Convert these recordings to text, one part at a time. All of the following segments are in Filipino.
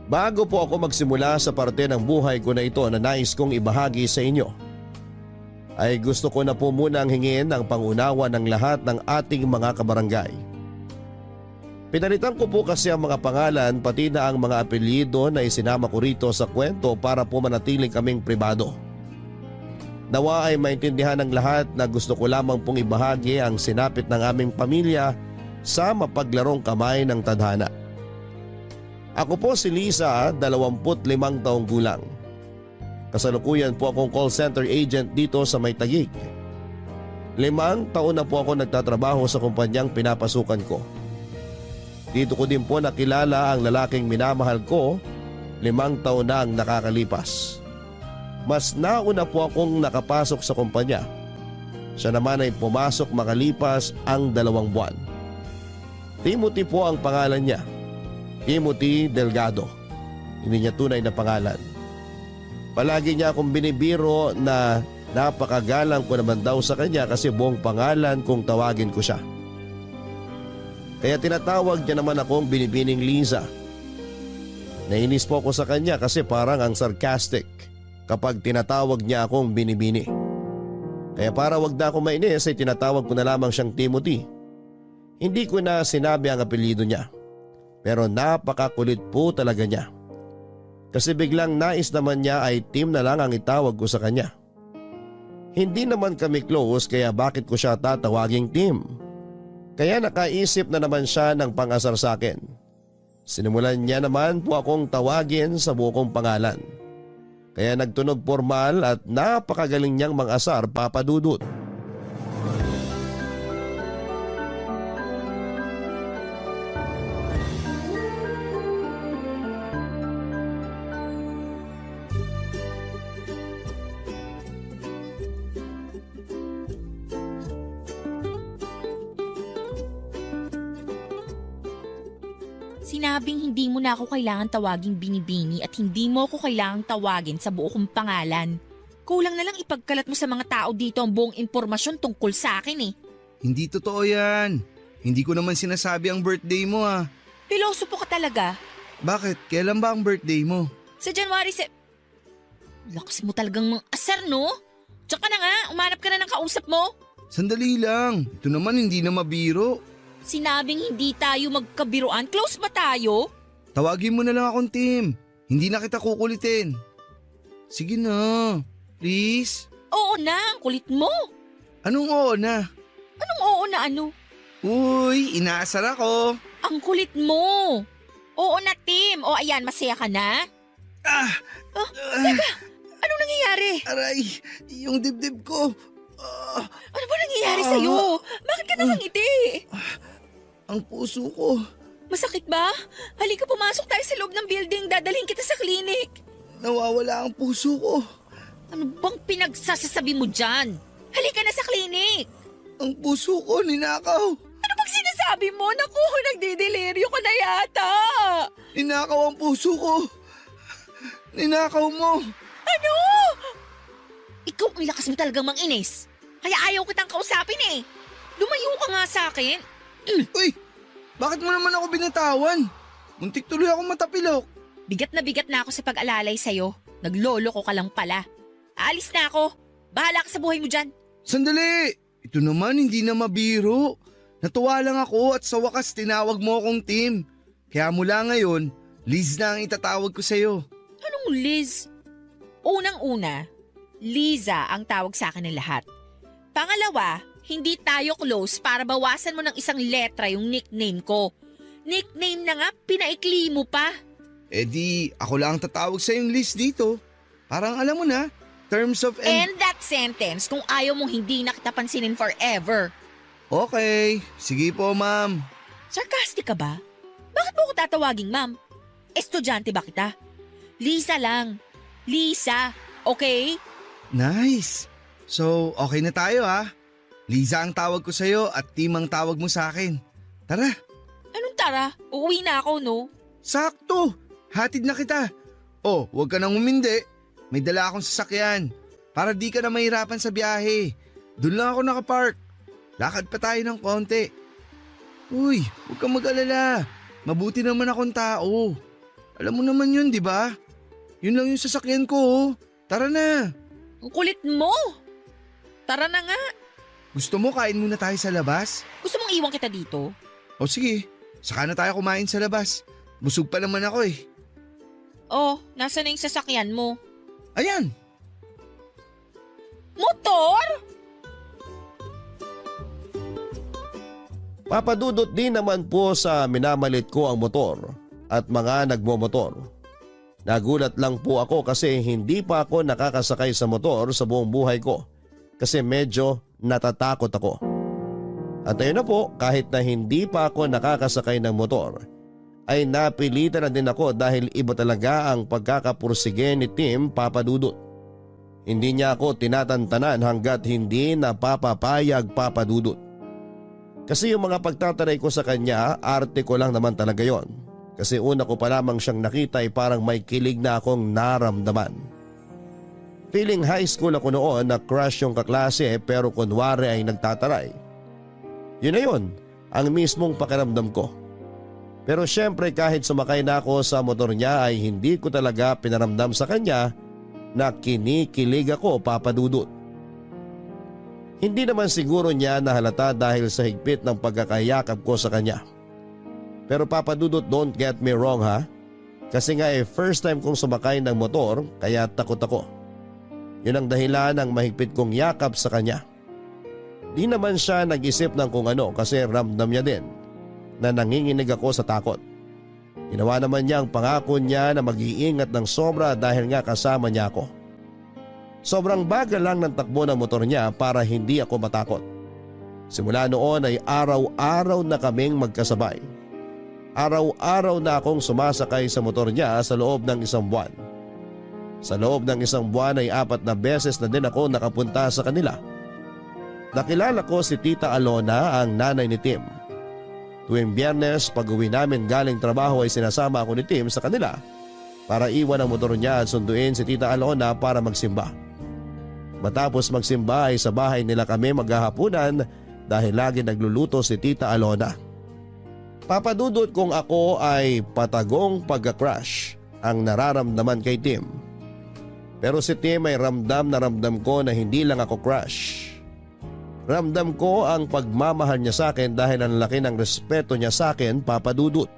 Bago po ako magsimula sa parte ng buhay ko na ito na nais kong ibahagi sa inyo, ay gusto ko na po munang hingin ang pangunawa ng lahat ng ating mga kabarangay. Pinalitan ko po kasi ang mga pangalan pati na ang mga apelyido na isinama ko rito sa kwento para po manatiling kaming pribado. Nawa ay maintindihan ng lahat na gusto ko lamang pong ibahagi ang sinapit ng aming pamilya sa mapaglarong kamay ng tadhana. Ako po si Liza, 25 taong gulang. Kasalukuyan po akong call center agent dito sa May Taguig. 5 taon na po ako nagtatrabaho sa kumpanyang pinapasukan ko. Dito ko din po nakilala ang lalaking minamahal ko, 5 taon na ang nakakalipas. Mas nauna po akong nakapasok sa kumpanya. Siya naman ay pumasok makalipas ang 2 buwan. Timothy po ang pangalan niya. Timothy Delgado. Hindi niya tunay na pangalan. Palagi niya akong binibiro na napakagalang ko naman daw sa kanya kasi buong pangalan kung tawagin ko siya. Kaya tinatawag niya naman akong Binibining Liza. Nainis po ako sa kanya kasi parang ang sarcastic kapag tinatawag niya akong Binibini. Kaya para wag na akong mainis ay tinatawag ko na lamang siyang Timothy. Hindi ko na sinabi ang apelyido niya. Pero napakakulit po talaga niya. Kasi biglang nais naman niya ay Tim na lang ang itawag ko sa kanya. Hindi naman kami close kaya bakit ko siya tatawaging Tim? Kaya nakaisip na naman siya ng pang-asar sa akin. Sinimulan niya naman po akong tawagin sa buong pangalan. Kaya nagtunog formal at napakagaling niyang mang-asar, Papa Dudut. Sinabing hindi mo na ako kailangan tawaging Binibini at hindi mo ako kailangang tawagin sa buo kong pangalan. Kulang na lang ipagkalat mo sa mga tao dito ang buong impormasyon tungkol sa akin eh. Hindi totoo yan. Hindi ko naman sinasabi ang birthday mo ah. Pilosopo ka talaga. Bakit? Kailan ba ang birthday mo? Sa January Lakas mo talagang mang-asar no? Tsaka na nga, umanap ka na ng kausap mo. Sandali lang. Ito naman hindi na mabiro. Sinabing hindi tayo magkabiruan. Close ba tayo? Tawagin mo na lang akong Tim. Hindi na kita kukulitin. Sige na. Please. Oo na, ang kulit mo. Anong oo na? Anong oo na ano? Uy, inaasar ako. Ang kulit mo. Oo na, Tim. O ayan, masaya ka na? Teka, anong nangyayari? Aray, yung dibdib ko. Ano ba nangyayari sa'yo? Bakit ka nakangiti? Ang puso ko. Masakit ba? Halika, pumasok tayo sa loob ng building. Dadalhin kita sa klinik. Nawawala ang puso ko. Ano bang pinagsasasabi mo dyan? Halika na sa klinik. Ang puso ko ninakaw. Ano bang sinasabi mo? Naku, nagdideliryo ka na yata. Ninakaw ang puso ko. Ninakaw mo. Ano? Ikaw ang lakas mo talagang manginis. Kaya ayaw kitang kausapin eh. Lumayo ka nga sa akin. Uy, bakit mo naman ako binatawan? Muntik tuloy ako matapilok. Bigat na ako sa pag-alalay sa'yo. Naglolo ko ka lang pala. Aalis na ako. Bahala ka sa buhay mo dyan. Sandali! Ito naman hindi na mabiro. Natuwa lang ako at sa wakas tinawag mo akong Tim. Kaya mula ngayon, Liz na ang itatawag ko sa'yo. Anong Liz? Unang-una, Liza ang tawag sa akin ng lahat. Pangalawa, hindi tayo close para bawasan mo ng isang letra yung nickname ko. Nickname na nga, pinaikli mo pa. Eh di, ako lang ang tatawag sa'yong Liz dito. Parang alam mo na, terms of End that sentence kung ayaw mong hindi na kita pansinin forever. Okay, sige po ma'am. Sarcastic ka ba? Bakit mo ko tatawaging ma'am? Estudyante ba kita? Lisa lang. Lisa, okay? Nice. So, okay na tayo ha. Liza ang tawag ko sa'yo at Tim ang tawag mo sa akin. Tara. Anong tara? Uuwi na ako, no? Sakto. Hatid na kita. Oh, huwag ka nang umindi. May dala akong sasakyan. Para di ka na mahirapan sa biyahe. Doon lang ako nakapark. Lakad pa tayo ng konti. Uy, huwag kang mag-alala. Mabuti naman akong tao. Alam mo naman yun, di ba? Yun lang yung sasakyan ko, oh. Tara na. Ang kulit mo! Tara na nga. Gusto mo kain muna tayo sa labas? Gusto mong iwan kita dito? O sige, saka na tayo kumain sa labas. Busog pa naman ako eh. Oh, nasa na yung sasakyan mo? Ayan! Motor? Papadudot din naman po sa minamalit ko ang motor at mga nagmomotor. Nagulat lang po ako kasi hindi pa ako nakakasakay sa motor sa buong buhay ko kasi medyo natatakot ako. At ayun na po, kahit na hindi pa ako nakakasakay ng motor, ay napilitan na din ako dahil iba talaga ang pagkakapursige ni Tim Papadudot. Hindi niya ako tinatantanan hanggat hindi napapapayag Papadudot. Kasi yung mga pagtataray ko sa kanya, arte ko lang naman talaga yon. Kasi una ko pa lamang siyang nakita ay parang may kilig na akong naramdaman. Feeling high school ako noon na crush yung kaklase pero kunwari ay nagtataray. Yun na yun, ang mismong pakiramdam ko. Pero syempre kahit sumakay na ako sa motor niya ay hindi ko talaga pinaramdam sa kanya na kinikilig ako Papadudot. Hindi naman siguro niya nahalata dahil sa higpit ng pagkakayakap ko sa kanya. Pero Papadudot, don't get me wrong ha. Kasi nga first time kong sumakay ng motor kaya takot ako. Yun ang dahilan ng mahigpit kong yakap sa kanya. Di naman siya nag-isip ng kung ano kasi ramdam niya din na nanginginig ako sa takot. Ginawa naman niya ang pangako niya na mag-iingat ng sobra dahil nga kasama niya ako. Sobrang bagal lang ng takbo ng motor niya para hindi ako matakot. Simula noon ay araw-araw na kaming magkasabay. Araw-araw na akong sumasakay sa motor niya sa loob ng 1 buwan. Sa loob ng 1 buwan ay 4 na beses na din ako nakapunta sa kanila. Nakilala ko si Tita Alona, ang nanay ni Tim. Tuwing Biyernes pag-uwi namin galing trabaho ay sinasama ako ni Tim sa kanila para iwan ang motor niya at sunduin si Tita Alona para magsimba. Matapos magsimba ay sa bahay nila kami maghahapunan dahil lagi nagluluto si Tita Alona. Papadudot kung ako ay patagong pagka-crush ang nararamdaman kay Tim. Pero si Tim ay ramdam na ramdam ko na hindi lang ako crush. Ramdam ko ang pagmamahal niya sa akin dahil ang laki ng respeto niya sa akin Papadudot.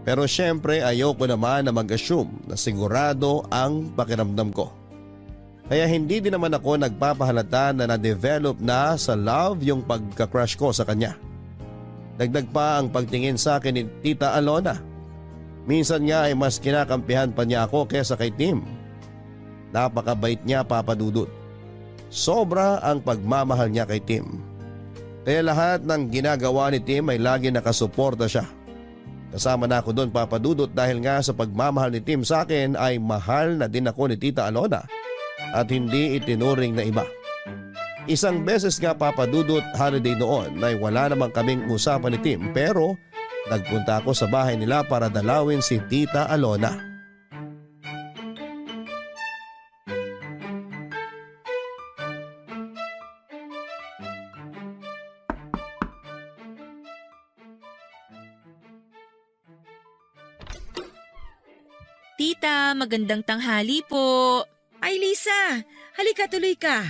Pero syempre ayoko naman na mag-assume na sigurado ang pakiramdam ko. Kaya hindi din naman ako nagpapahalata na na-develop na sa love yung pagka-crush ko sa kanya. Dagdag pa ang pagtingin sa akin ni Tita Alona. Minsan nga ay mas kinakampihan pa niya ako kesa kay Tim. Napakabait niya Papadudot. Sobra ang pagmamahal niya kay Tim. Kaya lahat ng ginagawa ni Tim ay lagi nakasuporta siya. Kasama na ako doon Papadudot dahil nga sa pagmamahal ni Tim sa akin ay mahal na din ako ni Tita Alona at hindi itinuring na iba. Isang beses nga Papadudot holiday noon ay wala namang kaming usapan ni Tim pero nagpunta ako sa bahay nila para dalawin si Tita Alona. Tita, magandang tanghali po. Ay Lisa, halika tuloy ka.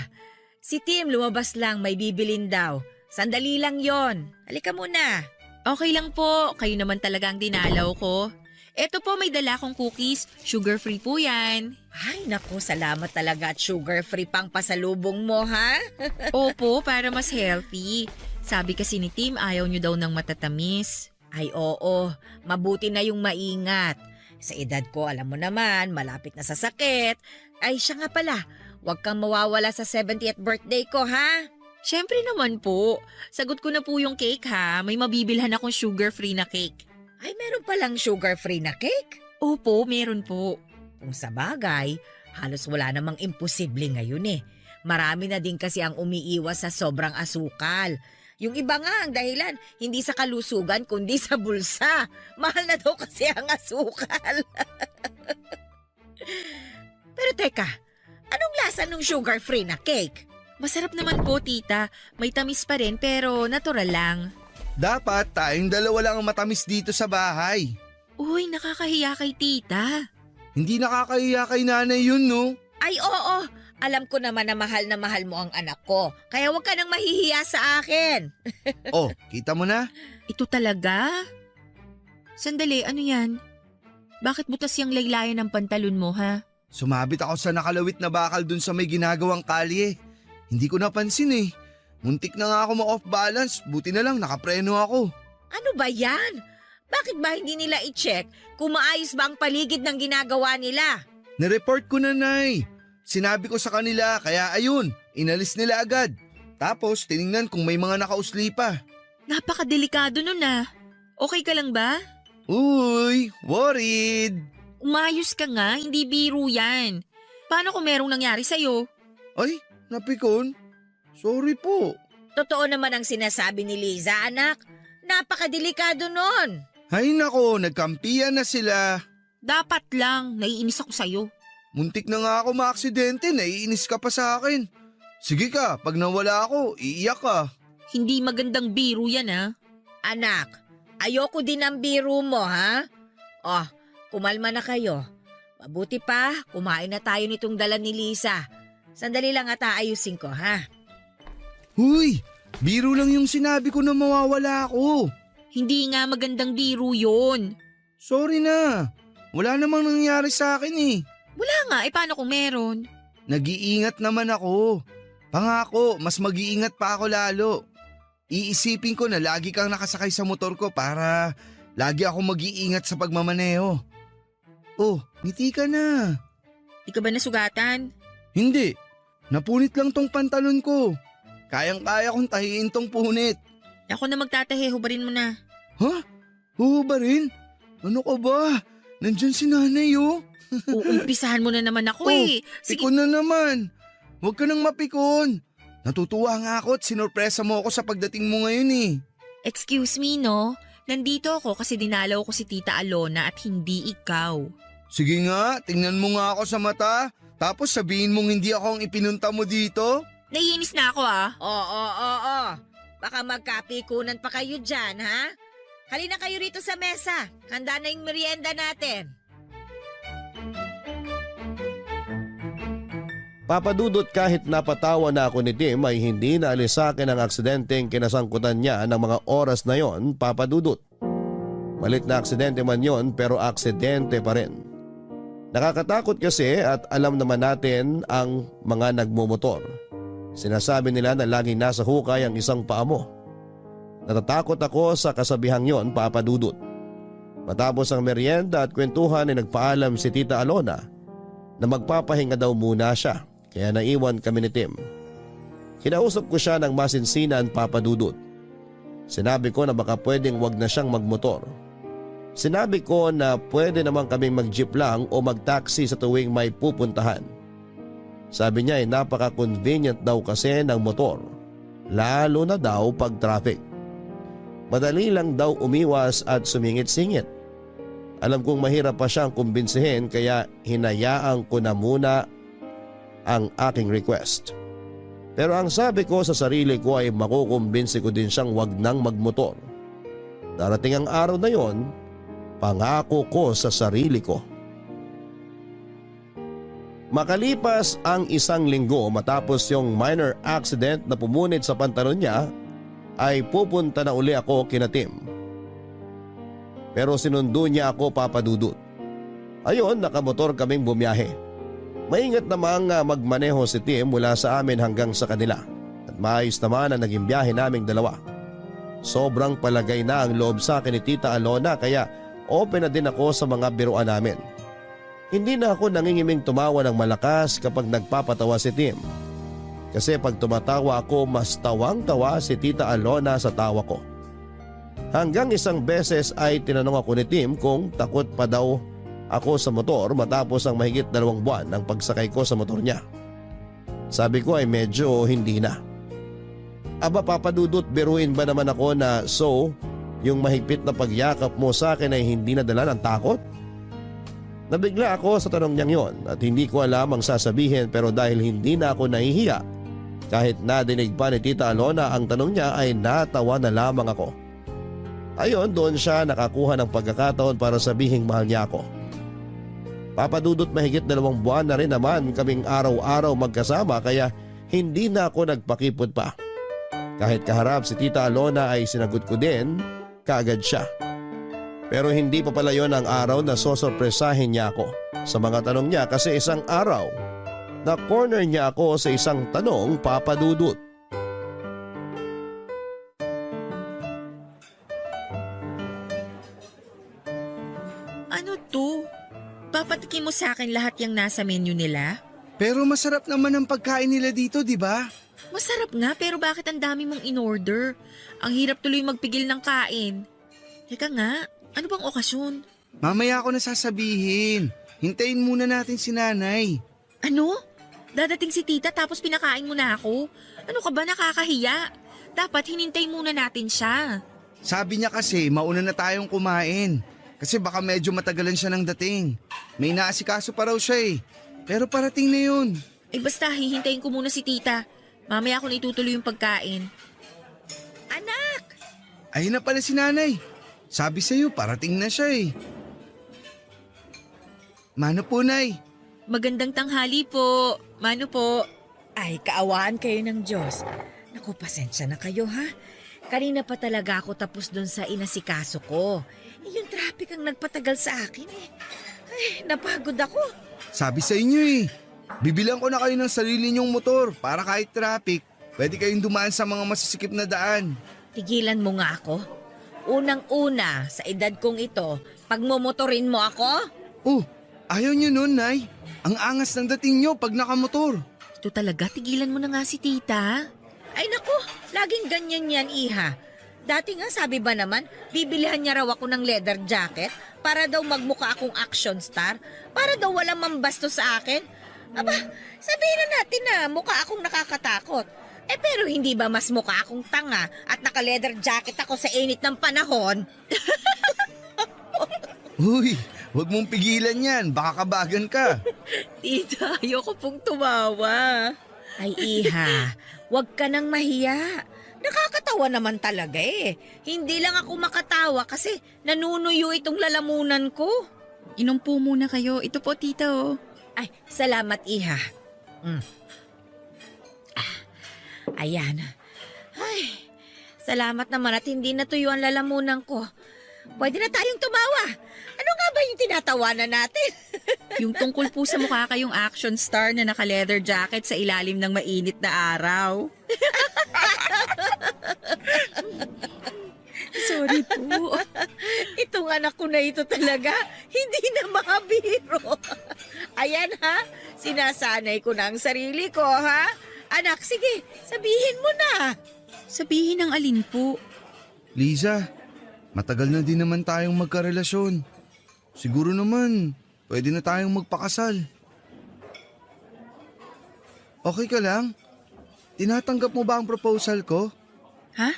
Si Tim lumabas lang, may bibilin daw. Sandali lang yon. Halika muna. Okay lang po, kayo naman talaga ang dinalaw ko. Eto po, may dala kong cookies, sugar-free po yan. Ay naku, salamat talaga at sugar-free pang pasalubong mo ha. Opo, para mas healthy. Sabi kasi ni Tim, ayaw nyo daw ng matatamis. Ay oo, mabuti na yung maingat. Sa edad ko, alam mo naman, malapit na sa sakit. Ay siya nga pala, huwag kang mawawala sa 70th birthday ko ha. Siyempre naman po. Sagot ko na po yung cake ha. May mabibilhan akong sugar-free na cake. Ay meron palang sugar-free na cake? Opo, meron po. Kung sa bagay, halos wala namang imposible ngayon eh. Marami na din kasi ang umiiwas sa sobrang asukal. Yung iba nga ang dahilan, hindi sa kalusugan kundi sa bulsa. Mahal na daw kasi ang asukal. Pero teka, anong lasa ng sugar-free na cake? Masarap naman po, tita. May tamis pa rin pero natural lang. Dapat tayong dalawa lang ang matamis dito sa bahay. Uy, nakakahiya kay tita. Hindi nakakahiya kay nanay yun, no? Ay oo, alam ko naman na mahal mo ang anak ko. Kaya huwag ka nang mahihiya sa akin. Oh, kita mo na? Ito talaga? Sandali, ano yan? Bakit butas yung laylayan ng pantalon mo, ha? Sumabit ako sa nakalawit na bakal dun sa may ginagawang kalye. Hindi ko napansin eh. Muntik na nga ako ma-off balance, buti na lang nakapreno ako. Ano ba yan? Bakit ba hindi nila i-check kung maayos ba ang paligid ng ginagawa nila? Nireport ko na, Nay. Sinabi ko sa kanila, kaya ayun, inalis nila agad. Tapos tiningnan kung may mga nakausli pa. Napakadelikado nun, ah. Okay ka lang ba? Uy, worried. Umayos ka nga, hindi biro yan. Paano kung merong nangyari sa'yo? Ay, napikon. Sorry po. Totoo naman ang sinasabi ni Liza, anak. Napakadelikado nun. Ay nako, nagkampiyan na sila. Dapat lang, naiinis ako sa'yo. Muntik na nga ako maaksidente, naiinis ka pa sa akin. Sige ka, pag nawala ako, iiyak ka. Hindi magandang biro yan, ah. Anak, ayoko din ang biro mo, ha? Oh, kumalma na kayo. Mabuti pa, kumain na tayo nitong dala ni Lisa. Sandali lang at aayusin ko, ha? Huy, biro lang yung sinabi ko na mawawala ako. Hindi nga magandang biro yun. Sorry na, wala namang nangyari sa akin eh. Wala nga, paano kung meron? Nag-iingat naman ako. Pangako, mas mag-iingat pa ako lalo. Iisipin ko na lagi kang nakasakay sa motor ko para lagi ako mag-iingat sa pagmamaneho. Oh, ngiti ka na. Di ka ba nasugatan? Hindi, napunit lang tong pantalon ko. Kayang-kaya kong tahiin tong punit. Ako na magtatahe, hubarin mo na. Ha? Oo ba rin? Ano ka ba? Nandyan si nanay oh. Uumpisahan mo na naman ako Oh, eh. Sige, Pikon na naman. Huwag ka nang mapikon. Natutuwa nga ako at sinurpresa mo ako sa pagdating mo ngayon eh. excuse me no. Nandito ako kasi dinalaw ko si Tita Alona at hindi ikaw. Sige nga, tingnan mo nga ako sa mata. Tapos sabihin mong hindi ako ang ipinunta mo dito. Naiinis na ako ah. Oo. Baka magkapikunan pa kayo dyan, ha? Halina kayo rito sa mesa. Handa na yung merienda natin. Papadudot kahit napatawa na ako ni Tim ay hindi naalis sa akin ang aksidenteng kinasangkutan niya ng mga oras na yon, Papadudot. Malit na aksidente man yon pero aksidente pa rin. Nakakatakot kasi at alam naman natin ang mga nagmumotor. Sinasabi nila na laging nasa hukay ang isang paa mo. Natatakot ako sa kasabihang yon, Papadudot. Matapos ang merienda at kwentuhan ay nagpaalam si Tita Alona na magpapahinga daw muna siya. Kaya naiwan kami ni Tim. Kinausap ko siya ng masinsinan, Papadudot. Sinabi ko na baka pwedeng wag na siyang magmotor. Sinabi ko na pwede naman kaming mag-jeep lang o mag-taxi sa tuwing may pupuntahan. Sabi niya ay napaka-convenient daw kasi ng motor. Lalo na daw pag traffic. Madali lang daw umiwas at sumingit-singit. Alam kong mahirap pa siyang kumbinsihin kaya hinayaan ko na muna ang aking request. Pero ang sabi ko sa sarili ko ay makukumbinsi ko din siyang wag nang magmotor. Darating ang araw na yon, pangako ko sa sarili ko. Makalipas ang 1 linggo matapos yung minor accident na pumunit sa pantalon niya, ay pupunta na uli ako kina Tim. Pero sinundo niya ako, Papadudot. Ayon, nakamotor kaming bumiyahe. Maingat namang magmaneho si Tim mula sa amin hanggang sa kanila at maayos naman ang naging biyahe naming dalawa. Sobrang palagay na ang loob sa akin ni Tita Alona kaya open na din ako sa mga biruan namin. Hindi na ako nangingiming tumawa ng malakas kapag nagpapatawa si Tim. Kasi pag tumatawa ako mas tawang-tawa si Tita Alona sa tawa ko. Hanggang isang beses ay tinanong ako ni Tim kung takot pa daw ako sa motor matapos ang mahigit 2 buwan ng pagsakay ko sa motor niya. Sabi ko ay medyo hindi na. Aba Papadudot, biruin ba naman ako na yung mahigpit na pagyakap mo sa akin ay hindi nadala ng takot? Nabigla ako sa tanong niyang yon at hindi ko alam ang sasabihin pero dahil hindi na ako nahihiya, kahit nadinig pa ni Tita Alona ang tanong niya ay natawa na lamang ako. Ayon, doon siya nakakuha ng pagkakataon para sabihing mahal niya ako. Papadudot, mahigit 2 buwan na rin naman kaming araw-araw magkasama kaya hindi na ako nagpakipot pa. Kahit kaharap si Tita Alona ay sinagot ko din kaagad siya. Pero hindi pa pala yon ang araw na sosorpresahin niya ako sa mga tanong niya kasi isang araw na corner niya ako sa isang tanong, Papadudot. Ano to? Papatikin mo sa akin lahat yung nasa menu nila? Pero masarap naman ang pagkain nila dito, di ba? Masarap nga pero bakit ang dami mong in-order? Ang hirap tuloy magpigil ng kain. Teka nga, ano bang okasyon? Mamaya ako na sasabihin. Hintayin muna natin si nanay. Ano? Dadating si tita tapos pinakain mo na ako? Ano ka ba, nakakahiya? Dapat hinintay muna natin siya. Sabi niya kasi mauna na tayong kumain. Kasi baka medyo matagalan siya ng dating. May naasikaso pa raw siya eh. Pero parating na yun. Eh basta, hihintayin ko muna si tita. Mamaya ako na itutuloy yung pagkain. Anak! Ayun na pala si nanay. Sabi sa'yo parating na siya eh. Mano po, Nay? Magandang tanghali po. Mano po? Ay, kaawaan kayo ng Diyos. Naku, pasensya na kayo ha. Kanina pa talaga ako tapos doon sa inasikaso ko. Yung traffic ang nagpatagal sa akin eh. Ay, napagod ako. Sabi sa inyo eh. Bibilang ko na kayo ng sarili niyong motor para kahit traffic, pwede kayong dumaan sa mga masisikip na daan. Tigilan mo nga ako. Unang-una, sa edad kong ito, pagmumotorin mo ako? Oh, ayaw niyo nun, Nay. Ang angas ng dating niyo pag nakamotor. Ito talaga, tigilan mo na nga si tita. Ay naku, laging ganyan yan, iha. Dati nga sabi ba naman, bibilihan niya raw ako ng leather jacket para daw magmukha akong action star, para daw walang mambastos sa akin. Aba, sabihin na natin na mukha akong nakakatakot. Eh pero hindi ba mas mukha akong tanga at naka-leather jacket ako sa init ng panahon? Uy, huwag mong pigilan yan. Baka kabagan ka. Tita, ayoko pong tumawa. Ay iha, wag ka nang mahiya. Nakakatawa naman talaga eh. Hindi lang ako makatawa kasi nanunuyo itong lalamunan ko. Inom po muna kayo. Ito po, tita, oh. Ay, salamat iha. Ayan. Ay, salamat naman at hindi natuyo ang lalamunan ko. Pwede na tayong tumawa. Ano nga ba yung tinatawanan natin? Yung tungkol po sa mukha kayong action star na naka-leather jacket sa ilalim ng mainit na araw. Sorry po. Itong anak ko na ito talaga, hindi na makabiro. Ayan ha, sinasanay ko na ang sarili ko ha. Anak, sige, sabihin mo na. Sabihin ng alin po. Liza, matagal na din naman tayong magkarelasyon. Siguro naman, pwede na tayong magpakasal. Okay ka lang? Tinatanggap mo ba ang proposal ko? Ha?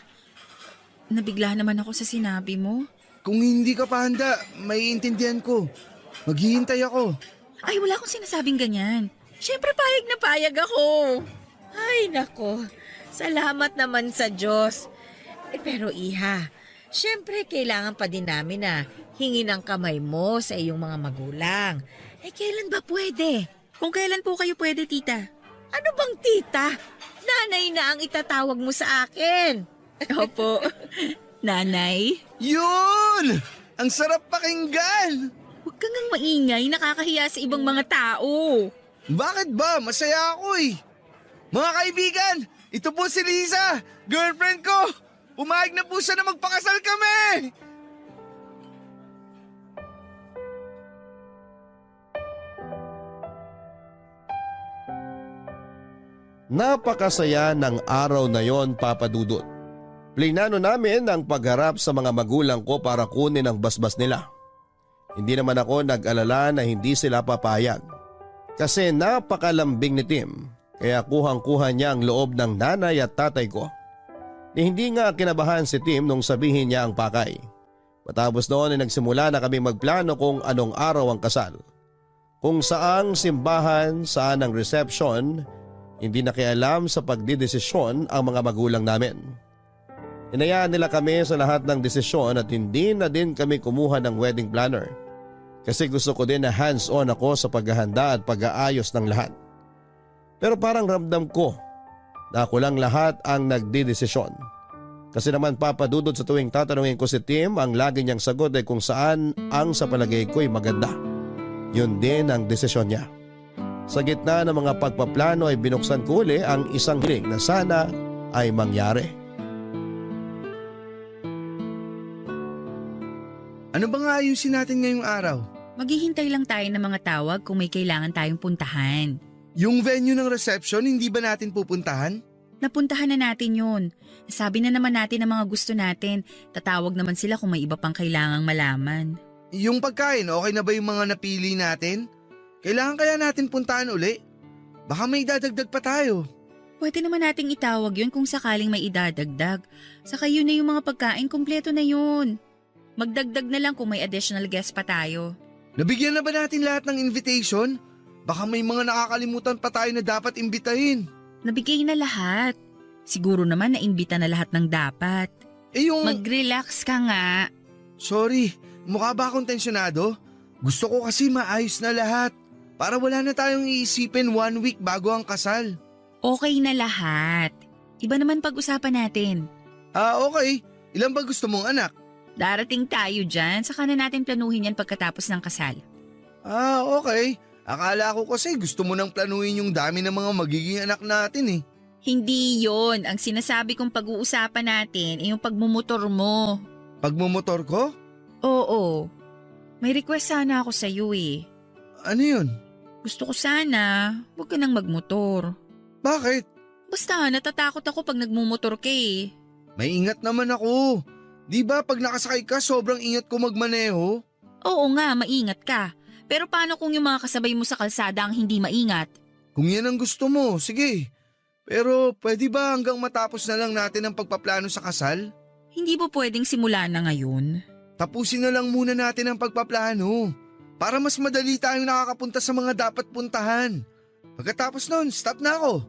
Nabigla naman ako sa sinabi mo. Kung hindi ka pa handa, maiintindihan ko. Maghihintay ako. Ay, wala akong sinasabing ganyan. Siyempre, payag na payag ako. Ay nako, salamat naman sa Diyos. Pero iha, syempre kailangan pa din namin na hingin ang kamay mo sa iyong mga magulang. Kailan ba pwede? Kung kailan po kayo pwede, tita? Ano bang tita? Nanay na ang itatawag mo sa akin. Opo. Nanay? Yun! Ang sarap pakinggan! Huwag kang ngang maingay, nakakahiya sa ibang mga tao. Bakit ba? Masaya ako eh. Mga kaibigan, ito po si Liza, girlfriend ko. Pumayag na po siya na magpakasal kami. Napakasaya ng araw na yon, Papadudot. Plinano namin ang pagharap sa mga magulang ko para kunin ang basbas nila. Hindi naman ako nag-alala na hindi sila papayag. Kasi napakalambing ni Tim, kaya kuhang-kuha niya ang loob ng nanay at tatay ko. Hindi nga kinabahan si Tim nung sabihin niya ang pakay. Matapos noon ay nagsimula na kami magplano kung anong araw ang kasal. Kung saang simbahan, saan ang reception, hindi nakialam sa pagdidesisyon ang mga magulang namin. Hinayaan nila kami sa lahat ng desisyon at hindi na din kami kumuha ng wedding planner. Kasi gusto ko din na hands-on ako sa paghahanda at pag-aayos ng lahat. Pero parang ramdam ko na ako lang lahat ang nagdidesisyon. Kasi naman papadudod sa tuwing tatanungin ko si Tim, ang lagi niyang sagot ay kung saan ang sa palagay ko'y maganda. Yun din ang desisyon niya. Sa gitna ng mga pagpaplano ay binuksan ko uli ang isang hiling na sana ay mangyari. Ano ba nga ayusin natin ngayong araw? Maghihintay lang tayo ng mga tawag kung may kailangan tayong puntahan. Yung venue ng reception, hindi ba natin pupuntahan? Napuntahan na natin yun. Sabi na naman natin ang mga gusto natin. Tatawag naman sila kung may iba pang kailangang malaman. Yung pagkain, okay na ba yung mga napili natin? Kailangan kaya natin puntahan uli? Baka may dadagdag pa tayo. Pwede naman nating itawag yun kung sakaling may idadagdag. Saka yun na yung mga pagkain, kumpleto na yun. Magdagdag na lang kung may additional guest pa tayo. Nabigyan na ba natin lahat ng invitation? Baka may mga nakakalimutan pa tayo na dapat imbitahin. Nabigay na lahat. Siguro naman naimbita na lahat ng dapat. Mag-relax ka nga. Sorry, mukha ba akong tensyonado? Gusto ko kasi maayos na lahat. Para wala na tayong iisipin 1 week bago ang kasal. Okay na lahat. Iba naman pag-usapan natin. Okay. Ilan ba gusto mong anak? Darating tayo dyan, saka na natin planuhin yan pagkatapos ng kasal. Okay. Akala ko kasi gusto mo nang planuhin yung dami ng mga magiging anak natin eh. Hindi yon. Ang sinasabi kong pag-uusapan natin ay yung pagmumotor mo. Pagmumotor ko? Oo. May request sana ako sa iyo eh. Ano yun? Gusto ko sana, huwag ka nang magmotor. Bakit? Basta natatakot ako pag nagmumotor ka eh. May ingat naman ako. Di ba pag nakasakay ka sobrang ingat ko magmaneho? Oo nga, maingat ka. Pero paano kung yung mga kasabay mo sa kalsada ang hindi maingat? Kung yan ang gusto mo, sige. Pero pwede ba hanggang matapos na lang natin ang pagpaplano sa kasal? Hindi ba pwedeng simula na ngayon? Tapusin na lang muna natin ang pagpaplano. Para mas madali tayong nakakapunta sa mga dapat puntahan. Pagkatapos nun, stop na ako.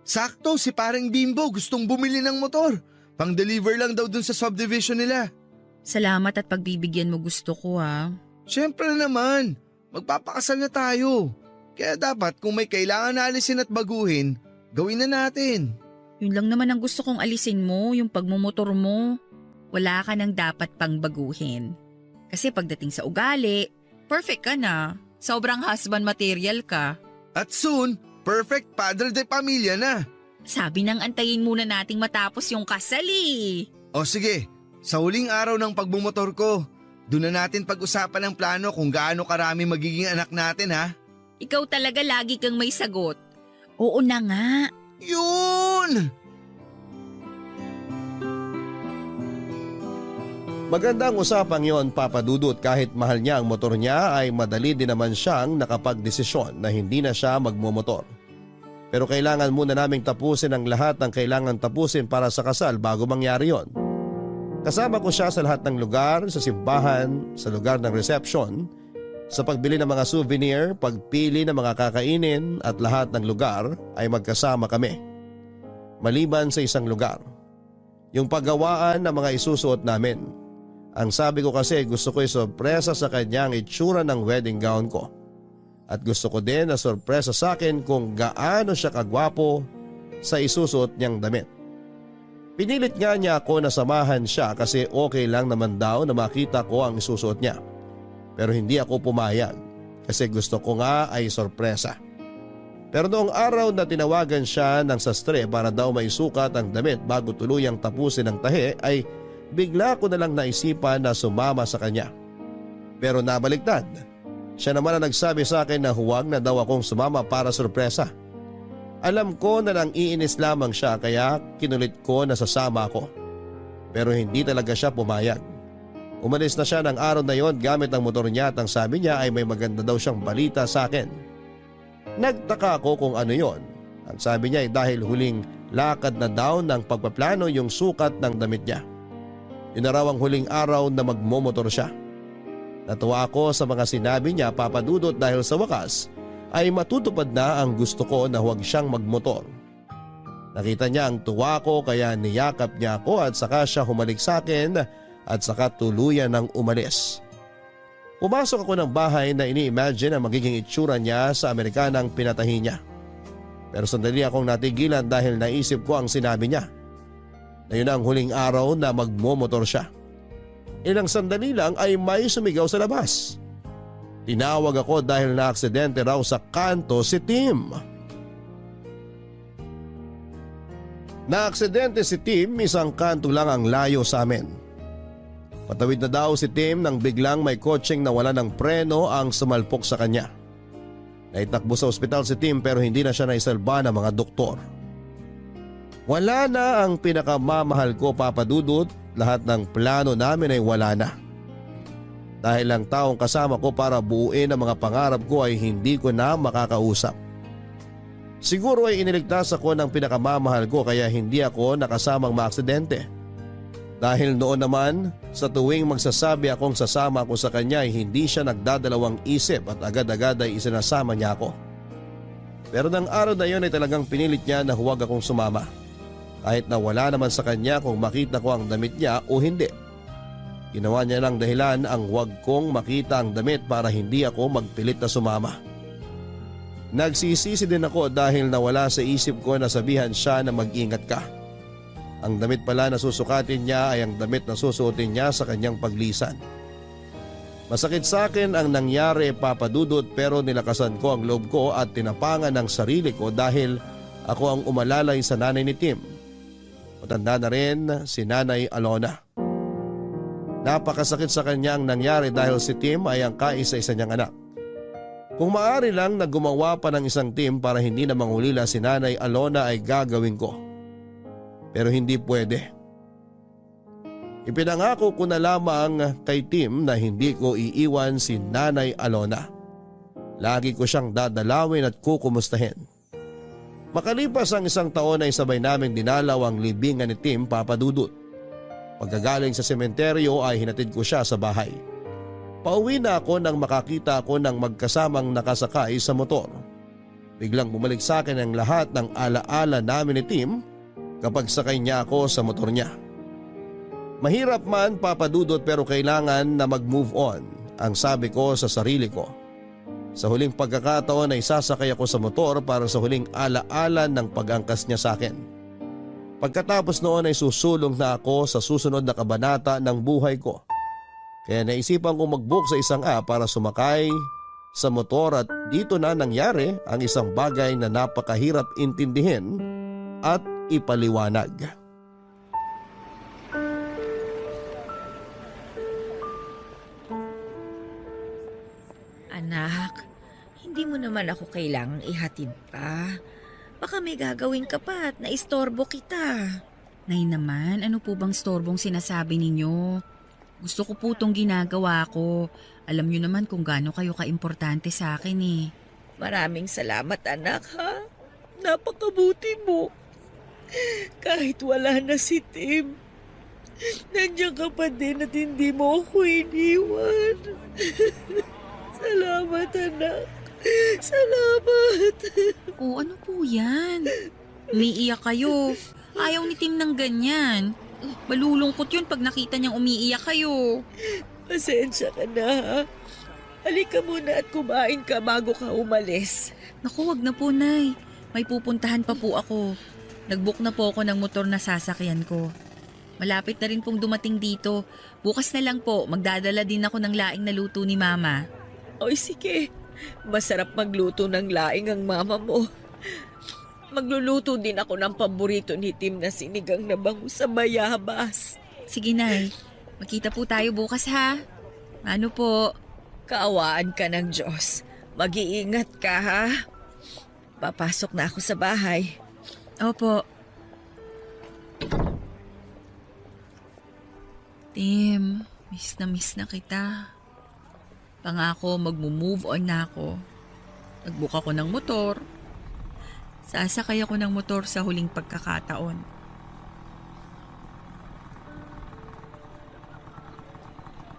Sakto, si parang Bimbo gustong bumili ng motor. Pang-deliver lang daw dun sa subdivision nila. Salamat at pagbibigyan mo gusto ko ha. Siyempre naman, magpapakasal na tayo. Kaya dapat kung may kailangan na alisin at baguhin, gawin na natin. Yun lang naman ang gusto kong alisin mo, yung pagmumotor mo. Wala ka nang dapat pang baguhin. Kasi pagdating sa ugali, perfect ka na. Sobrang husband material ka. At soon, perfect padre de pamilya na. Sabi nang antayin muna nating matapos yung kasal eh. O sige, sa huling araw ng pagbumotor ko, doon na natin pag-usapan ang plano kung gaano karami magiging anak natin ha. Ikaw talaga lagi kang may sagot. Oo na nga. Yun! Magandang usapang yon, Papa Dudut. Kahit mahal niya ang motor niya ay madali din naman siyang nakapagdesisyon na hindi na siya magmumotor. Pero kailangan muna naming tapusin ang lahat ng kailangan tapusin para sa kasal bago mangyari yon. Kasama ko siya sa lahat ng lugar, sa simbahan, sa lugar ng reception, sa pagbili ng mga souvenir, pagpili ng mga kakainin at lahat ng lugar ay magkasama kami. Maliban sa isang lugar, yung paggawaan ng mga isusuot namin. Ang sabi ko kasi gusto ko isorpresa sa kanya ang itsura ng wedding gown ko. At gusto ko din na sorpresa sa akin kung gaano siya kagwapo sa isusuot niyang damit. Pinilit nga niya ako na samahan siya kasi okay lang naman daw na makita ko ang isusuot niya. Pero hindi ako pumayag kasi gusto ko nga ay sorpresa. Pero noong araw na tinawagan siya ng sastre para daw maisukat ang damit bago tuluyang tapusin ang tahi ay bigla ko na lang naisipan na sumama sa kanya. Pero nabaliktad. Siya naman ang nagsabi sa akin na huwag na daw akong sumama para sorpresa. Alam ko na lang iinis lamang siya kaya kinulit ko na sasama ako. Pero hindi talaga siya pumayag. Umalis na siya ng araw na yon gamit ang motor niya at ang sabi niya ay may maganda daw siyang balita sa akin. Nagtaka ako kung ano yon. Ang sabi niya ay dahil huling lakad na daw ng pagpaplano yung sukat ng damit niya. Yun na raw ang huling araw na magmomotor siya. Natuwa ako sa mga sinabi niya, Papa Dudut, dahil sa wakas ay matutupad na ang gusto ko na huwag siyang magmotor. Nakita niya ang tuwa ko kaya niyakap niya ako at saka siya humalik sa akin at saka tuluyan ng umalis. Pumasok ako ng bahay na ini-imagine ang magiging itsura niya sa Amerikanang pinatahi niya. Pero sandali akong natigilan dahil naisip ko ang sinabi niya. Na yun ang huling araw na magmomotor siya. Ilang sandali lang ay may sumigaw sa labas. Tinawag ako dahil na-aksidente raw sa kanto si Tim. Na-aksidente si Tim, isang kanto lang ang layo sa amin. Patawid na daw si Tim nang biglang may kotseng nawala ng preno ang sumalpok sa kanya. Naitakbo sa ospital si Tim pero hindi na siya naisalba ng mga doktor. Wala na ang pinakamamahal ko, Papa Dudut. Lahat ng plano namin ay wala na. Dahil ang taong kasama ko para buuin ang mga pangarap ko ay hindi ko na makakausap. Siguro ay iniligtas ako ng pinakamamahal ko kaya hindi ako nakasamang maaksidente. Dahil noon naman, sa tuwing magsasabi akong sasama ako sa kanya ay hindi siya nagdadalawang isip at agad-agad ay isinasama niya ako. Pero ng araw na yun ay talagang pinilit niya na huwag akong sumama. Kahit na wala naman sa kanya kung makita ko ang damit niya o hindi. Ginawa niya lang dahilan ang huwag kong makita ang damit para hindi ako magpilit na sumama. Nagsisisi din ako dahil nawala sa isip ko na sabihan siya na mag-ingat ka. Ang damit pala na susukatin niya ay ang damit na susuotin niya sa kanyang paglisan. Masakit sa akin ang nangyari, Papa Dudut, pero nilakasan ko ang loob ko at tinapangan ang sarili ko dahil ako ang umalalay sa nanay ni Tim. Matanda na rin si Nanay Alona. Napakasakit sa kanya ang nangyari dahil si Tim ay ang kaisa-isa niyang anak. Kung maaari lang na gumawa pa ng isang team para hindi na mangulila si Nanay Alona ay gagawin ko. Pero hindi pwede. Ipinangako ko na lamang kay Tim na hindi ko iiwan si Nanay Alona. Lagi ko siyang dadalawin at kukumustahin. Makalipas ang isang taon ay sabay naming dinalaw ang libingan ni Tim, Papa Dudut. Pagkagaling sa sementeryo ay hinatid ko siya sa bahay. Pauwi na ako nang makakita ako ng magkasamang nakasakay sa motor. Biglang bumalik sa akin ang lahat ng alaala namin ni Tim kapag sakay niya ako sa motor niya. Mahirap man, Papa Dudut, pero kailangan na mag-move on, ang sabi ko sa sarili ko. Sa huling pagkakataon ay sasakay ako sa motor para sa huling alaala ng pag-angkas niya sa akin. Pagkatapos noon ay susulong na ako sa susunod na kabanata ng buhay ko. Kaya naisipan kong mag-book sa isang app para sumakay sa motor at dito na nangyari ang isang bagay na napakahirap intindihin at ipaliwanag. Anak, hindi mo naman ako kailangang ihatid pa. Baka may gagawin ka pa at naistorbo kita. Nay naman, ano po bang storbong sinasabi ninyo? Gusto ko po itong ginagawa ko. Alam niyo naman kung gaano kayo kaimportante sa akin eh. Maraming salamat, anak, ha? Napakabuti mo. Kahit wala na si Tim, nandiyan ka pa din at hindi mo ako iniwan. Salamat, anak. Salamat. O ano po yan? Umiiyak kayo. Ayaw ni Tim ng ganyan. Malulungkot yun pag nakita niyang umiiyak kayo. Pasensya ka na, ha? Halika muna at kumain ka bago ka umalis. Naku, wag na po, Nay. May pupuntahan pa po ako. Nag-book na po ako ng motor na sasakyan ko. Malapit na rin pong dumating dito. Bukas na lang po, magdadala din ako ng laing na luto ni Mama. Oy, sige. Masarap magluto ng laing ang mama mo. Magluluto din ako ng paborito ni Tim na sinigang na bangus sa bayabas. Sige, Nay. Magkita po tayo bukas, ha? Ano po? Kaawaan ka ng Diyos. Mag-iingat ka, ha? Papasok na ako sa bahay. Opo. Tim, miss na kita. Pangako, magmo-move on na ako. Nag-book ako ng motor. Sasakay ako ng motor sa huling pagkakataon.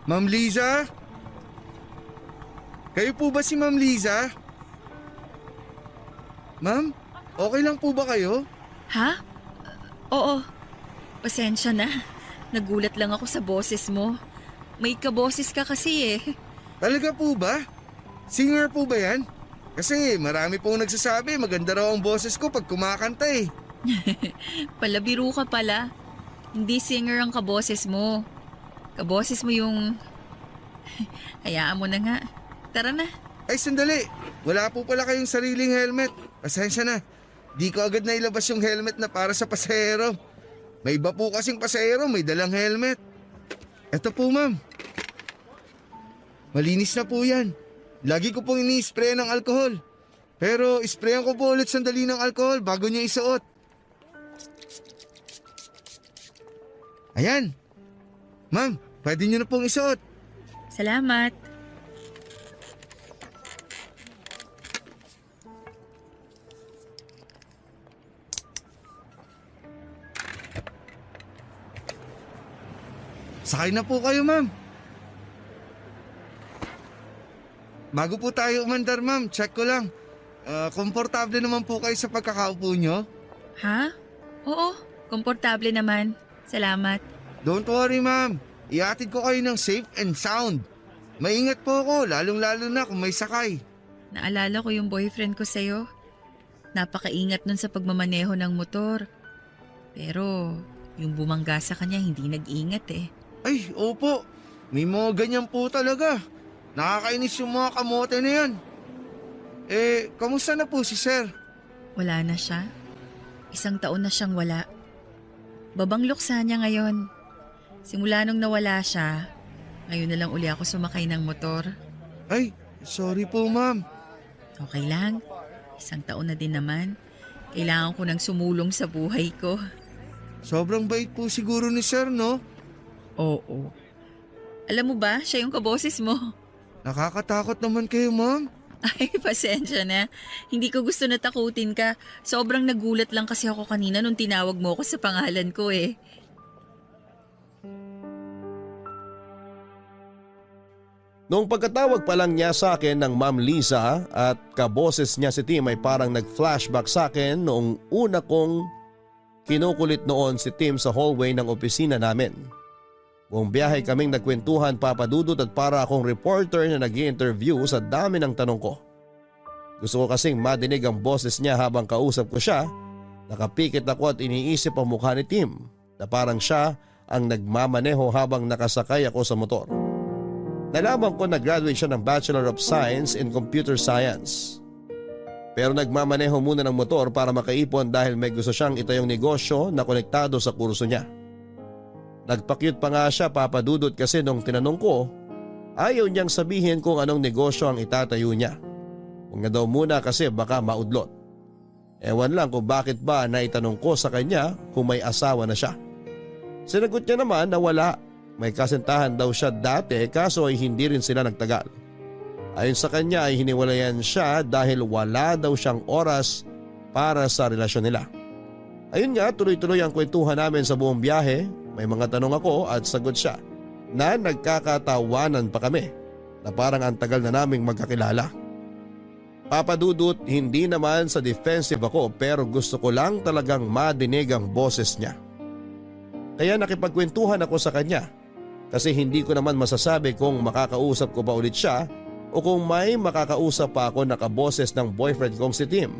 Ma'am Liza? Kayo po ba si Ma'am Liza? Ma'am, okay lang po ba kayo? Ha? Oo. Pasensya na. Nagulat lang ako sa boses mo. May kaboses ka kasi eh. Talaga po ba? Singer po ba yan? Kasi marami pong nagsasabi maganda raw ang boses ko pag kumakanta eh. Palabiro ka pala. Hindi singer ang kaboses mo. Kaboses mo yung... Hayaan mo na nga. Tara na. Ay sandali, wala po pala kayong sariling helmet. Pasensya na, di ko agad na ilabas yung helmet na para sa pasahero. May iba po kasing pasahero may dalang helmet. Eto po ma'am. Malinis na po yan. Lagi ko pong ini-spray ng alkohol. Pero isprayan ko po ulit sandali ng alkohol bago niya isuot. Ayan. Ma'am, pwede niyo na pong isuot. Salamat. Sakay na po kayo, ma'am. Bago po tayo umandar, ma'am, check ko lang. Komportable naman po kayo sa pagkakaupo nyo? Ha? Oo, komportable naman. Salamat. Don't worry, ma'am. Iatid ko kayo ng safe and sound. Maingat po ako, lalong-lalo na kung may sakay. Naalala ko yung boyfriend ko sa'yo. Napakaingat nun sa pagmamaneho ng motor. Pero yung bumangga sa kanya hindi nag-ingat eh. Ay, opo. May mga ganyan po talaga. Nakakainis yung mga kamote na yan. Kamusta na po si sir? Wala na siya. 1 taon na siyang wala. Babang luksa niya ngayon. Simula nung nawala siya, ngayon na lang uli ako sumakay ng motor. Ay, sorry po ma'am. Okay lang. 1 taon na din naman. Kailangan ko nang sumulong sa buhay ko. Sobrang bait po siguro ni sir, no? Oo. Alam mo ba, siya yung kaboses mo. Nakakatakot naman kayo, ma'am. Ay, pasensya na. Hindi ko gusto na takutin ka. Sobrang nagulat lang kasi ako kanina nung tinawag mo ako sa pangalan ko eh. Noong pagkatawag pa lang niya sa akin ng Ma'am Liza at kaboses niya si Tim ay parang nag-flashback sa akin noong una kong kinukulit noon si Tim sa hallway ng opisina namin. Buong biyahe kaming nagkwentuhan, Papa Dudut, at para akong reporter na nag-i-interview sa dami ng tanong ko. Gusto ko kasing madinig ang boses niya habang kausap ko siya. Nakapikit ako at iniisip ang mukha ni Tim na parang siya ang nagmamaneho habang nakasakay ako sa motor. Nalaman ko na graduate siya ng Bachelor of Science in Computer Science. Pero nagmamaneho muna ng motor para makaipon dahil may gusto siyang itayong negosyo na konektado sa kurso niya. Nagpakyut pa nga siya, Papa Dudut, kasi nung tinanong ko, ayaw niyang sabihin kung anong negosyo ang itatayo niya. Kung na daw muna kasi baka maudlot. Ewan lang kung bakit ba naitanong ko sa kanya kung may asawa na siya. Sinagot niya naman na wala. May kasintahan daw siya dati kaso ay hindi rin sila nagtagal. Ayon sa kanya ay hiniwalayan siya dahil wala daw siyang oras para sa relasyon nila. Ayun nga, tuloy-tuloy ang kwentuhan namin sa buong biyahe. May mga tanong ako at sagot siya na nagkakatawanan pa kami na parang ang tagal na naming magkakilala. Papa Dudut, hindi naman sa defensive ako pero gusto ko lang talagang madinig ang boses niya. Kaya nakipagkwentuhan ako sa kanya kasi hindi ko naman masasabi kung makakausap ko pa ulit siya o kung may makakausap pa ako na kaboses ng boyfriend kong si Tim.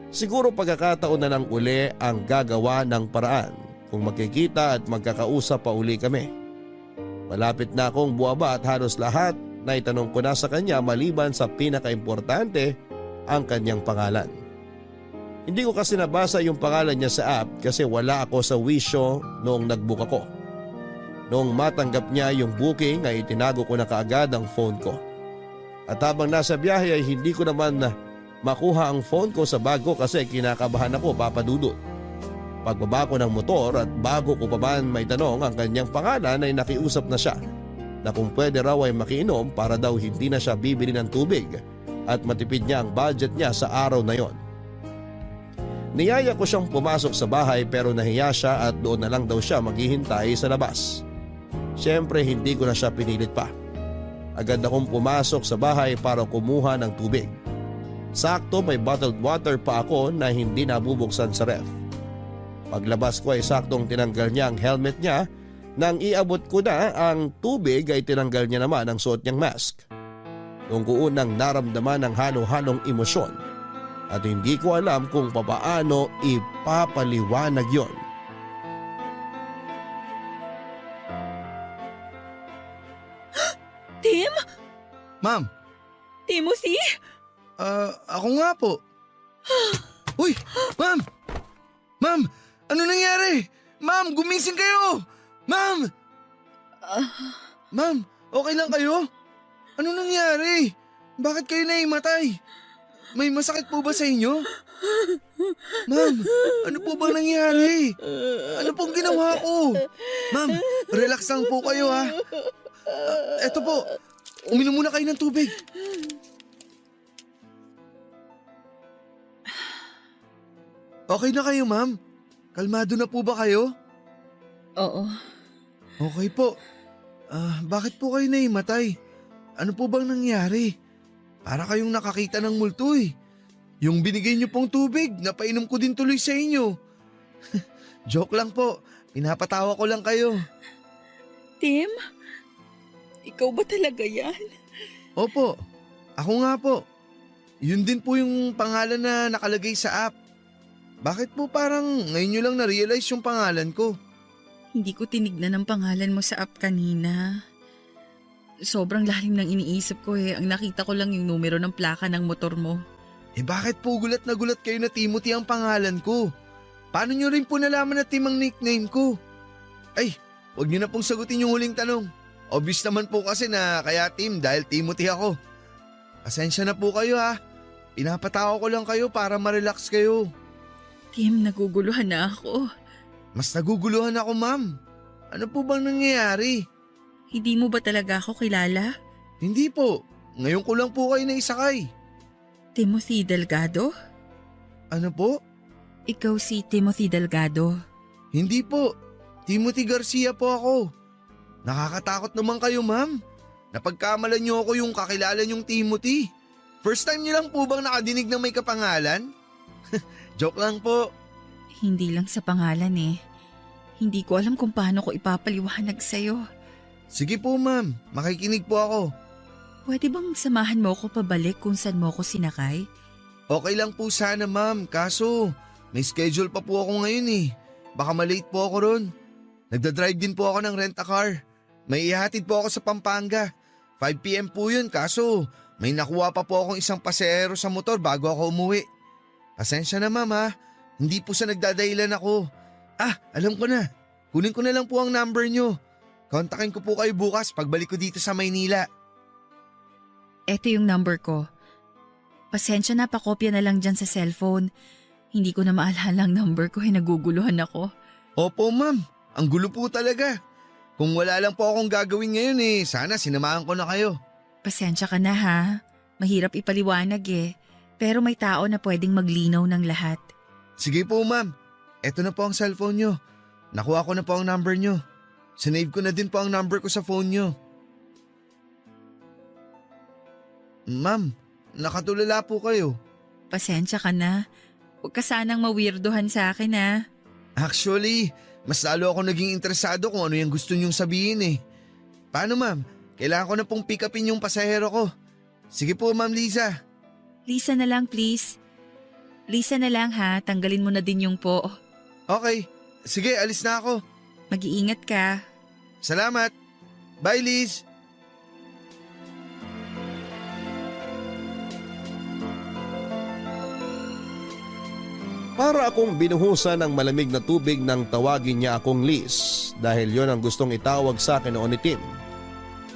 Siguro pagkakataon na lang uli ang gagawa ng paraan kung magkikita at magkakausap pa uli kami. Malapit na akong buwaba at halos lahat na itanong ko na sa kanya maliban sa pinakaimportante, ang kanyang pangalan. Hindi ko kasi nabasa yung pangalan niya sa app kasi wala ako sa wisyo noong nagbook ako. Noong matanggap niya yung booking ay itinago ko na kaagad ang phone ko. At habang nasa biyahe ay hindi ko naman makuha ang phone ko sa bag ko kasi kinakabahan ako, Papa Dudut. Pagbaba ko ng motor at bago ko pa man may tanong ang kanyang pangalan ay nakiusap na siya na kung pwede raw ay makiinom para daw hindi na siya bibili ng tubig at matipid niya ang budget niya sa araw na yon. Niyaya ko siyang pumasok sa bahay pero nahiya siya at doon na lang daw siya maghihintay sa labas. Siyempre hindi ko na siya pinilit pa. Agad akong pumasok sa bahay para kumuha ng tubig. Sakto may bottled water pa ako na hindi nabubuksan sa ref. Paglabas ko ay saktong tinanggal niya ang helmet niya. Nang iabot ko na ang tubig ay tinanggal niya naman ang suot niyang mask. Noong ko unang naramdaman ang halo-halong emosyon at hindi ko alam kung papaano ipapaliwanag yon. Tim? Ma'am, Timothy? ako nga po. Uy, ma'am! Ma'am, ano nangyari? Ma'am, gumising kayo! Ma'am! Ma'am, okay lang kayo? Ano nangyari? Bakit kayo naimatay? May masakit po ba sa inyo? Ma'am, ano po ba nangyari? Ano pong ginawa ko? Ma'am, relax lang po kayo ha. Eto po, uminom muna kayo ng tubig. Okay na kayo, ma'am? Kalmado na po ba kayo? Oo. Okay po. Bakit po kayo naimatay? Ano po bang nangyari? Para kayong nakakita ng multo eh. Yung binigay niyo pong tubig, napainom ko din tuloy sa inyo. Joke lang po. Pinapatawa ko lang kayo. Tim? Ikaw ba talaga yan? Opo, ako nga po. Yun din po yung pangalan na nakalagay sa app. Bakit po parang ngayon nyo lang na-realize yung pangalan ko? Hindi ko tinignan ang pangalan mo sa app kanina. Sobrang lalim ng iniisip ko eh. Ang nakita ko lang yung numero ng plaka ng motor mo. Bakit po gulat na gulat kayo na Timothy ang pangalan ko? Paano nyo rin po nalaman na Tim ang nickname ko? Ay, huwag nyo na pong sagutin yung huling tanong. Obvious naman po kasi na kaya Tim dahil Timothy ako. Pasensya na po kayo ha. Pinapatawa ko lang kayo para ma-relax kayo. Tim, naguguluhan na ako. Mas naguguluhan ako, ma'am. Ano po bang nangyayari? Hindi mo ba talaga ako kilala? Hindi po. Ngayon ko lang po kayo naisakay. Timothy Delgado? Ano po? Ikaw si Timothy Delgado. Hindi po. Timothy Garcia po ako. Nakakatakot naman kayo, ma'am. Napagkamalan niyo ako yung kakilala niyong Timothy. First time niyo lang po bang nakadinig ng may kapangalan? Joke lang po. Hindi lang sa pangalan eh. Hindi ko alam kung paano ko ipapaliwanag sa'yo. Sige po, ma'am. Makikinig po ako. Pwede bang samahan mo ako pabalik kung saan mo ako sinakay? Okay lang po sana, ma'am. Kaso, may schedule pa po ako ngayon eh. Baka malate po ako ron. Nagdadrive din po ako ng rent-a-car. May ihatid po ako sa Pampanga. 5 PM po yun, kaso may nakuha pa po akong isang pasahero sa motor bago ako umuwi. Pasensya na, ma'am ha. Hindi po sa nagdadahilan ako. Alam ko na. Kunin ko na lang po ang number nyo. Kontakin ko po kayo bukas pagbalik ko dito sa Maynila. Eto yung number ko. Pasensya na, pakopya na lang dyan sa cellphone. Hindi ko na maalala ang number ko, naguguluhan ako. Opo, ma'am. Ang gulo po talaga. Kung wala lang po akong gagawin ngayon sana sinamahan ko na kayo. Pasensya ka na ha. Mahirap ipaliwanag eh. Pero may tao na pwedeng maglinaw ng lahat. Sige po, ma'am. Eto na po ang cellphone nyo. Nakuha ko na po ang number nyo. Sinave ko na din po ang number ko sa phone nyo. Ma'am, nakatulala po kayo. Pasensya ka na. Huwag ka sanang mawirdohan sa akin ha. Actually, mas lalo ako naging interesado kung ano yung gusto nyong sabihin eh. Paano, ma'am? Kailangan ko na pong pick upin yung pasahero ko. Sige po, Ma'am Liza. Lisa na lang please. Lisa na lang ha, tanggalin mo na din yung po. Okay, sige, alis na ako. Mag-iingat ka. Salamat. Bye, Liz. Para akong binuhusan ng malamig na tubig nang tawagin niya akong Liz dahil yon ang gustong itawag sa akin noon ni Tim.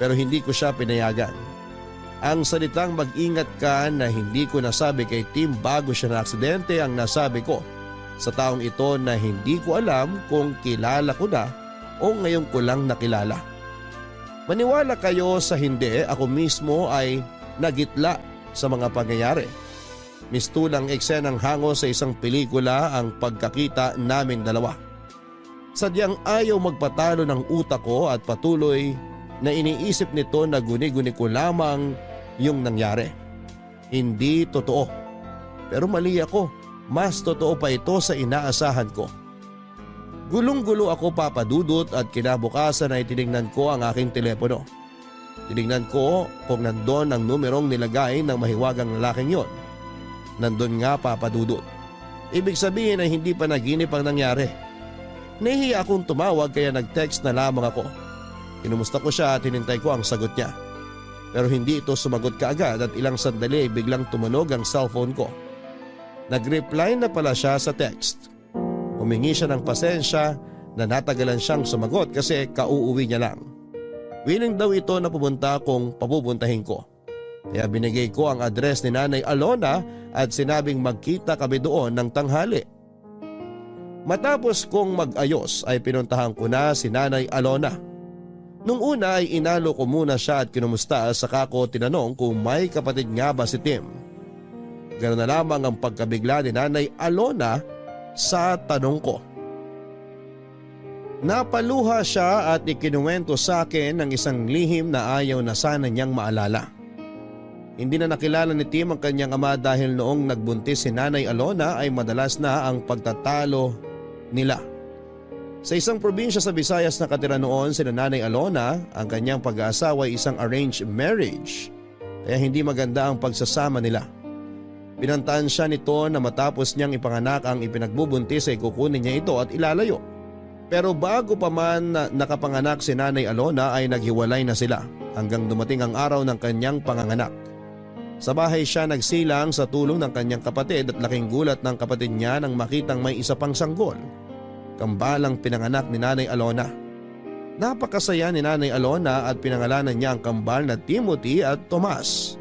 Pero hindi ko siya pinayagan. Ang salitang mag-ingat ka na hindi ko nasabi kay Tim bago siya na aksidente ang nasabi ko sa taong ito na hindi ko alam kung kilala ko na o ngayon ko lang nakilala. Maniwala kayo sa hindi, ako mismo ay nagitla sa mga pangyayari. Mistulang eksenang hango sa isang pelikula ang pagkakita naming dalawa. Sadyang ayaw magpatalo ng utak ko at patuloy na iniisip nito na guni-guni ko lamang yung nangyari. Hindi totoo. Pero mali ako. Mas totoo pa ito sa inaasahan ko. Gulong-gulo ako papadudot at kinabukasan ay tinignan ko ang aking telepono. Tinignan ko kung nandun ang numerong nilagay ng mahiwagang lalaking yon. Nandun nga papadudot. Ibig sabihin ay hindi pa naginip ang nangyari. Nahihiya akong tumawag kaya nag-text na lamang ako. Kinumusta ko siya at hinintay ko ang sagot niya. Pero hindi ito sumagot kaagad at ilang sandali ay biglang tumunog ang cellphone ko. Nag-reply na pala siya sa text. Humingi siya ng pasensya na natagalan siyang sumagot kasi kauuwi niya lang. Willing daw ito na pumunta kung papupuntahin ko. Kaya binigay ko ang address ni Nanay Alona at sinabing magkita kami doon ng tanghali. Matapos kong mag-ayos ay pinuntahan ko na si Nanay Alona. Nung una ay inalo ko muna siya at kinumusta saka ko tinanong kung may kapatid nga ba si Tim. Ganoon na lamang ang pagkabigla ni Nanay Alona sa tanong ko. Napaluha siya at ikinuwento sa akin ng isang lihim na ayaw na sana niyang maalala. Hindi na nakilala ni Tim ang kanyang ama dahil noong nagbuntis si Nanay Alona ay madalas na ang pagtatalo nila. Sa isang probinsya sa Visayas nakatira noon si Nanay Alona, ang kanyang pag-aasawa ay isang arranged marriage kaya hindi maganda ang pagsasama nila. Pinantaan siya nito na matapos niyang ipanganak ang ipinagbubuntis ay kukunin niya ito at ilalayo. Pero bago pa man nakapanganak si Nanay Alona ay naghiwalay na sila hanggang dumating ang araw ng kanyang panganganak. Sa bahay siya nagsilang sa tulong ng kanyang kapatid at laking gulat ng kapatid niya nang makitang may isa pang sanggol. Kambalang pinanganak ni Nanay Alona. Napakasaya ni Nanay Alona at pinangalanan niya ang kambal na Timothy at Tomas.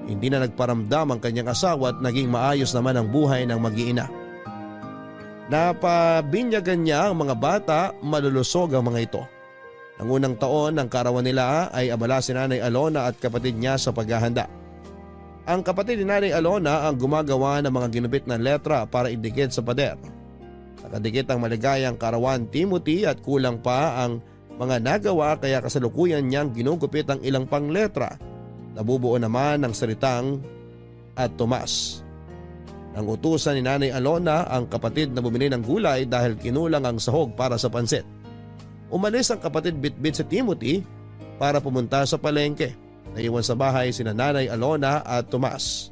Hindi na nagparamdam ang kanyang asawa at naging maayos naman ang buhay ng mag-iina. Napabinyagan niya ang mga bata, malulusog ang mga ito. Ang unang taon ng karawan nila ay abala si Nanay Alona at kapatid niya sa paghahanda. Ang kapatid ni Nanay Alona ang gumagawa ng mga ginupit na letra para idikit sa pader. Nakadikit ang maligayang karawan Timothy at kulang pa ang mga nagawa kaya kasalukuyan niyang ginugupit ang ilang pang letra. Nabubuo naman ng salitang at Tomas. Nang utusan ni Nanay Alona ang kapatid na bumili ng gulay dahil kinulang ang sahog para sa pansit. Umalis ang kapatid bitbit si Timothy para pumunta sa palengke. Naiwan sa bahay sina Nanay Alona at Tomas.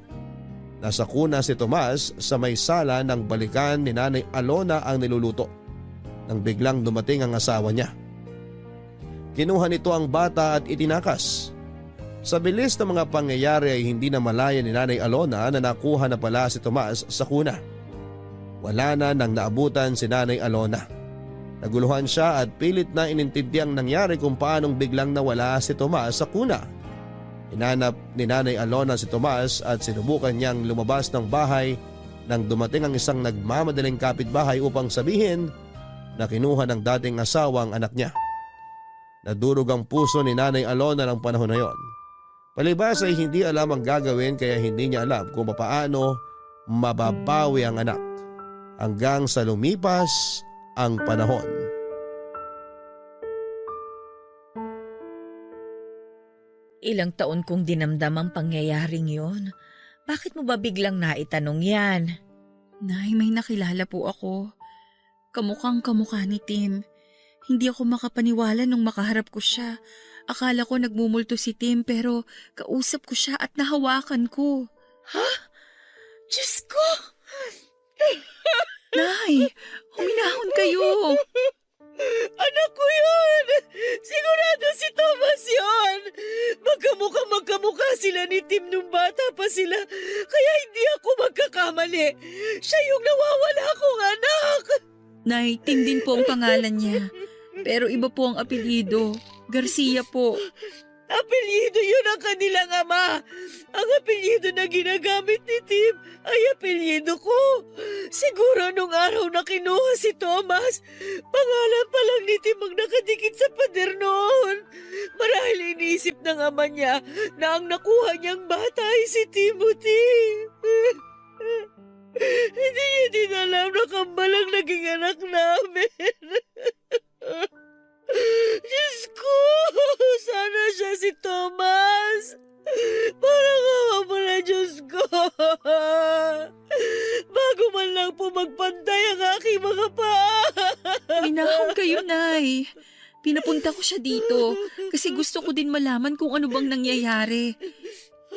Nasa kuna si Tomas sa may sala ng balikan ni Nanay Alona ang niluluto. Nang biglang dumating ang asawa niya. Kinuha nito ang bata at itinakas. Sa bilis ng mga pangyayari ay hindi na malaya ni Nanay Alona na nakuha na pala si Tomas sa kuna. Wala na nang naabutan si Nanay Alona. Naguluhan siya at pilit na inintindi ang nangyari kung paanong biglang nawala si Tomas sa kuna. Hinanap ni Nanay Alona si Tomas at sinubukan niyang lumabas ng bahay nang dumating ang isang nagmamadaling kapitbahay upang sabihin na kinuha ng dating asawa ang anak niya. Nadurog ang puso ni Nanay Alona ng panahon na yon. Palibas ay hindi alam ang gagawin kaya hindi niya alam kung paano mababawi ang anak hanggang sa lumipas ang panahon. Ilang taon kong dinamdam ang pangyayaring yon. Bakit mo ba biglang naitanong yan? Nay, may nakilala po ako. Kamukhang kamukha ni Tim. Hindi ako makapaniwala nung makaharap ko siya. Akala ko nagmumulto si Tim pero kausap ko siya at nahawakan ko. Ha? Diyos ko! Nay, huminahon kayo. Anak ko yun! Sigurado si Thomas yun! Magkamukha sila ni Tim nung bata pa sila, kaya hindi ako magkakamali. Siya yung nawawala kong anak! Nay, Tim din po ang pangalan niya. Pero iba po ang apelyido. Garcia po. Apelyido yun ang kanilang ama. Ang apelyido na ginagamit ni Tim ay apelyido ko. Siguro nung araw na kinuha si Thomas, pangalan pa lang ni Tim ang nakadikit sa pader noon. Marahil iniisip ng ama niya na ang nakuha niyang bata ay si Timothy. Hindi niya din alam na kambalang naging anak namin. Diyos ko! Sana siya si Thomas! Parang awa mo na, Diyos ko! Bago man lang po magpantay ang aking mga paa! Pinapunta ko siya dito kasi gusto ko din malaman kung ano bang nangyayari.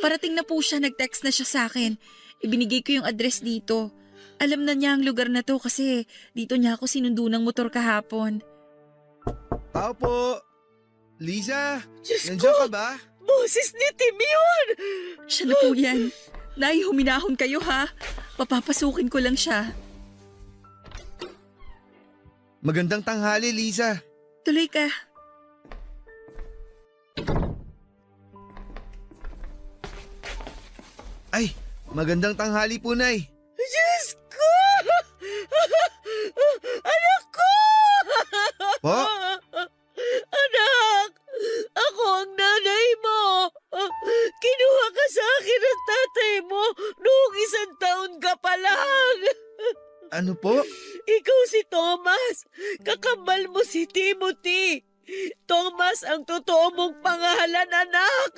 Parating na po siya, nag-text na siya sa akin. Ibinigay ko yung address dito. Alam na niya ang lugar na to kasi dito niya ako sinundo ng motor kahapon. Tao po! Liza, Diyos nandiyan ko! ka ba? Boses ni Tim yun! Siya na po yan. Nay, huminahon kayo ha. Papapasukin ko lang siya. Magandang tanghali, Liza. Tuloy ka. Ay, magandang tanghali po, Nay. Diyos ko! Anak ko! Po? Anak! Ako ang nanay mo! Kinuha ka sa akin ng tatay mo noong 1 taon ka pa lang! Ano po? Ikaw si Thomas! Kakambal mo si Timothy! Thomas ang totoo mong pangalan, anak!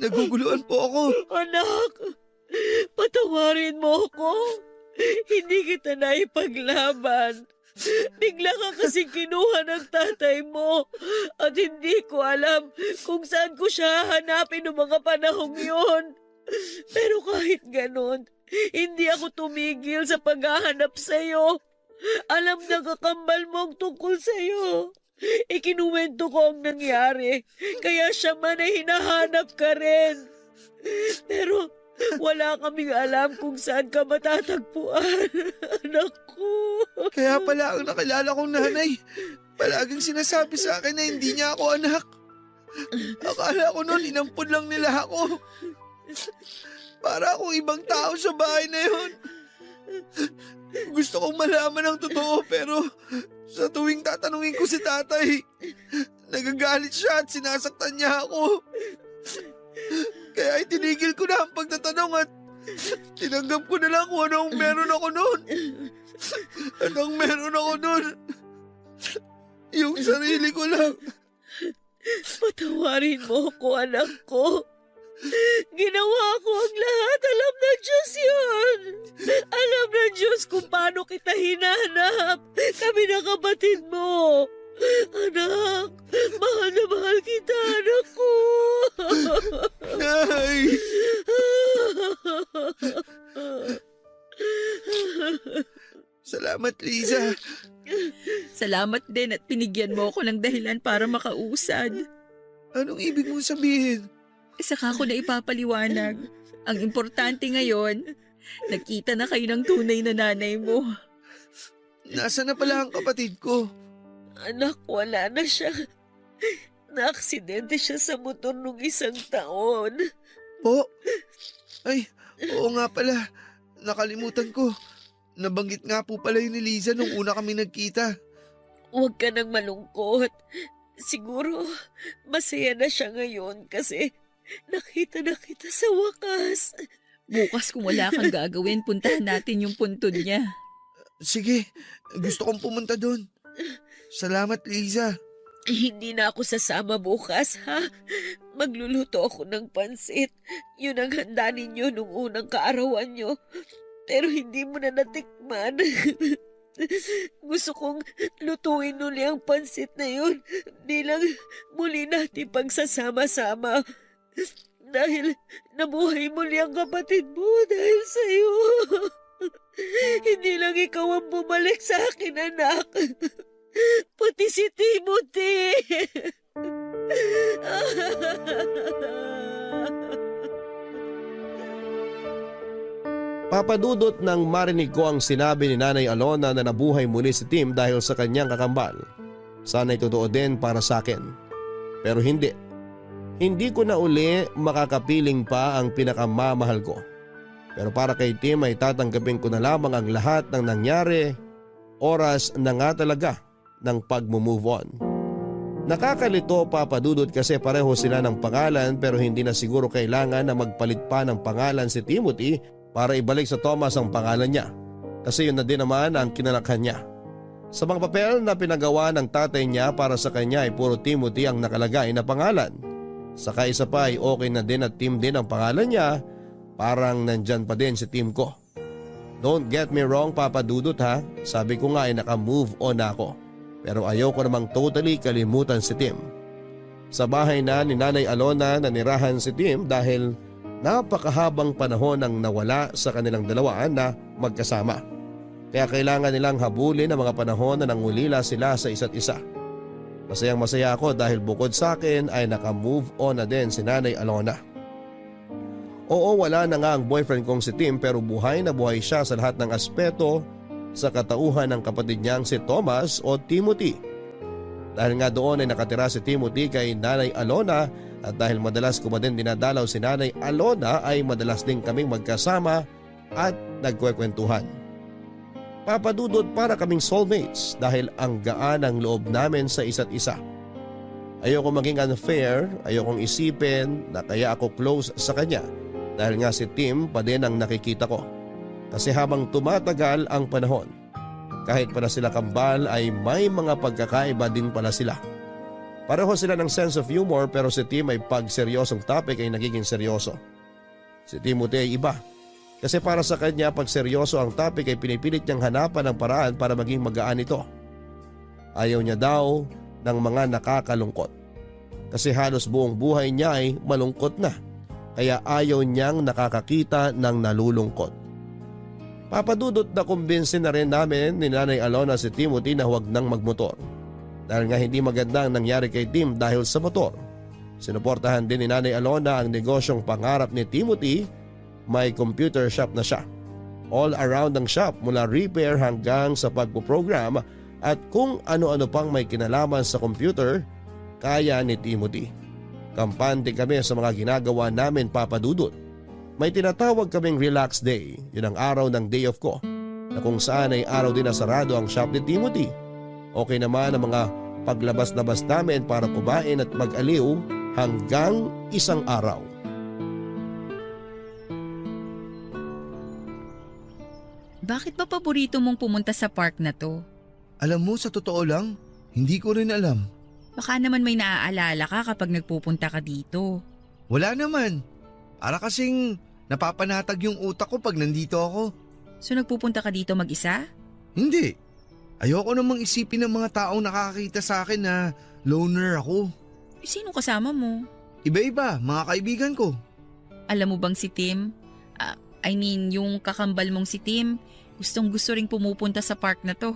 Naguguluhan po ako. Anak! Patawarin mo ako! Hindi kita naipaglaban! Bigla ka kasi kinuha ng tatay mo at hindi ko alam kung saan ko siya hanapin noong mga panahong yon. Pero kahit ganon, hindi ako tumigil sa paghahanap sa'yo. Alam na kakambal mo ang tungkol sa'yo. Ikinuwento ko ang nangyari, kaya siya man ay hinahanap ka rin. Pero wala kaming alam kung saan ka matatagpuan, anak ko. Kaya pala ang nakilala kong nanay, palaging sinasabi sa akin na hindi niya ako anak. Akala ko noon inampun lang nila ako. Para akong ibang tao sa bahay na yun. Gusto kong malaman ang totoo pero sa tuwing tatanungin ko si tatay, nagagalit siya at sinasaktan niya ako. Kaya itinigil ko na ang pagtatanong at tinanggap ko na lang kung anong meron ako noon. At ang meron ako noon, yung sarili ko lang. Patawarin mo ako, anak ko. Ginawa ko ang lahat. Alam ng Diyos yun. Alam ng Diyos kung paano kita hinanap. Kami na kapatid mo. Anak, mahal na mahal kita, anak ko. Nay! Salamat, Liza. Salamat din at pinigyan mo ako ng dahilan para makausad. Anong ibig mong sabihin? Saka ko na ipapaliwanag. Ang importante ngayon, nakita na kayo ng tunay na nanay mo. Nasaan na pala ang kapatid ko? Anak, wala na siya. Naaksidente siya sa motor nung 1 taon. Po? Ay, oo nga pala. Nakalimutan ko. Nabanggit nga po pala yun ni Liza nung una kami nagkita. Huwag ka nang malungkot. Siguro, masaya na siya ngayon kasi nakita na kita sa wakas. Bukas kung wala kang gagawin, puntahan natin yung puntod niya. Sige, gusto kong pumunta doon. Salamat, Liza. Hindi na ako sasama bukas, ha? Magluluto ako ng pansit. Yun ang handa ninyo nung unang kaarawan nyo. Pero hindi mo na natikman. Gusto kong lutuin uli ang pansit na yun bilang muli natin pagsasama-sama. Dahil nabuhay muli ang kapatid mo dahil sa'yo. Hindi lang ikaw ang bumalik sa akin, anak. Pati si Timothy. Papadudot nang marinig ko ang sinabi ni Nanay Alona na nabuhay muli si Tim dahil sa kanyang kakambal. Sana'y totoo din para sa akin. Pero hindi. Hindi ko na uli makakapiling pa ang pinakamamahal ko. Pero para kay Tim ay tatanggapin ko na lamang ang lahat ng nangyari. Oras na nga talaga ng pag-move on. Nakakalito, Papadudot, kasi pareho sila ng pangalan pero hindi na siguro kailangan na magpalit pa ng pangalan si Timothy para ibalik sa Thomas ang pangalan niya. Kasi yun na din naman ang kinalakhan niya. Sa mga papel na pinagawa ng tatay niya para sa kanya ay puro Timothy ang nakalagay na pangalan. Saka isa pa ay okay na din at Tim din ang pangalan niya. Parang nandyan pa din si Tim ko. Don't get me wrong, Papadudot, ha. Sabi ko nga ay naka-move on ako. Pero ayoko namang totally kalimutan si Tim. Sa bahay na ni Nanay Alona nanirahan si Tim dahil napakahabang panahon ang nawala sa kanilang dalawa na magkasama. Kaya kailangan nilang habulin ang mga panahon na nangulila sila sa isa't isa. Masayang masaya ako dahil bukod sa akin ay naka-move on na din si Nanay Alona. Oo, wala na nga ang boyfriend kong si Tim pero buhay na buhay siya sa lahat ng aspeto sa katauhan ng kapatid niyang si Thomas o Timothy. Dahil nga doon ay nakatira si Timothy kay Nanay Alona at dahil madalas ko pa din dinadalaw si Nanay Alona ay madalas din kaming magkasama at nagkwekwentuhan. Papadudod para kaming soulmates dahil ang gaan ang loob namin sa isa't isa. Ayoko maging unfair, ayokong isipin na kaya ako close sa kanya dahil nga si Tim pa din ang nakikita ko. Kasi habang tumatagal ang panahon, kahit pala sila kambal ay may mga pagkakaiba din pala sila. Pareho sila ng sense of humor pero si Tim ay pag seryosong topic ay nagiging seryoso. Si Timothy ay iba. Kasi para sa kanya pag seryoso ang topic ay pinipilit niyang hanapan ng paraan para maging magaan ito. Ayaw niya daw ng mga nakakalungkot. Kasi halos buong buhay niya ay malungkot na. Kaya ayaw niyang nakakakita ng nalulungkot. Papadudot na kumbinsin na rin namin ni Nanay Alona si Timothy na huwag nang magmotor. Dahil nga hindi maganda ang nangyari kay Tim dahil sa motor. Sinuportahan din ni Nanay Alona ang negosyong pangarap ni Timothy. May computer shop na siya. All around ang shop mula repair hanggang sa pagpuprogram at kung ano-ano pang may kinalaman sa computer, kaya ni Timothy. Kampante kami sa mga ginagawa namin, papadudot. May tinatawag kaming relax day, yun ang araw ng day off ko, na kung saan ay araw din na sarado ang shop ni Timothy. Okay naman ang mga paglabas-labas namin para kumain at mag-aliw hanggang isang araw. Bakit ba paborito mong pumunta sa park na to? Alam mo, sa totoo lang, hindi ko rin alam. Baka naman may naaalala ka kapag nagpupunta ka dito. Wala naman. Para kasing napapanatag yung utak ko pag nandito ako. So nagpupunta ka dito mag-isa? Hindi. Ayoko namang isipin ng mga taong nakakita sa akin na loner ako. Sino kasama mo? Iba-iba, mga kaibigan ko. Alam mo bang si Tim? Yung kakambal mong si Tim, gustong gusto ring pumupunta sa park na to.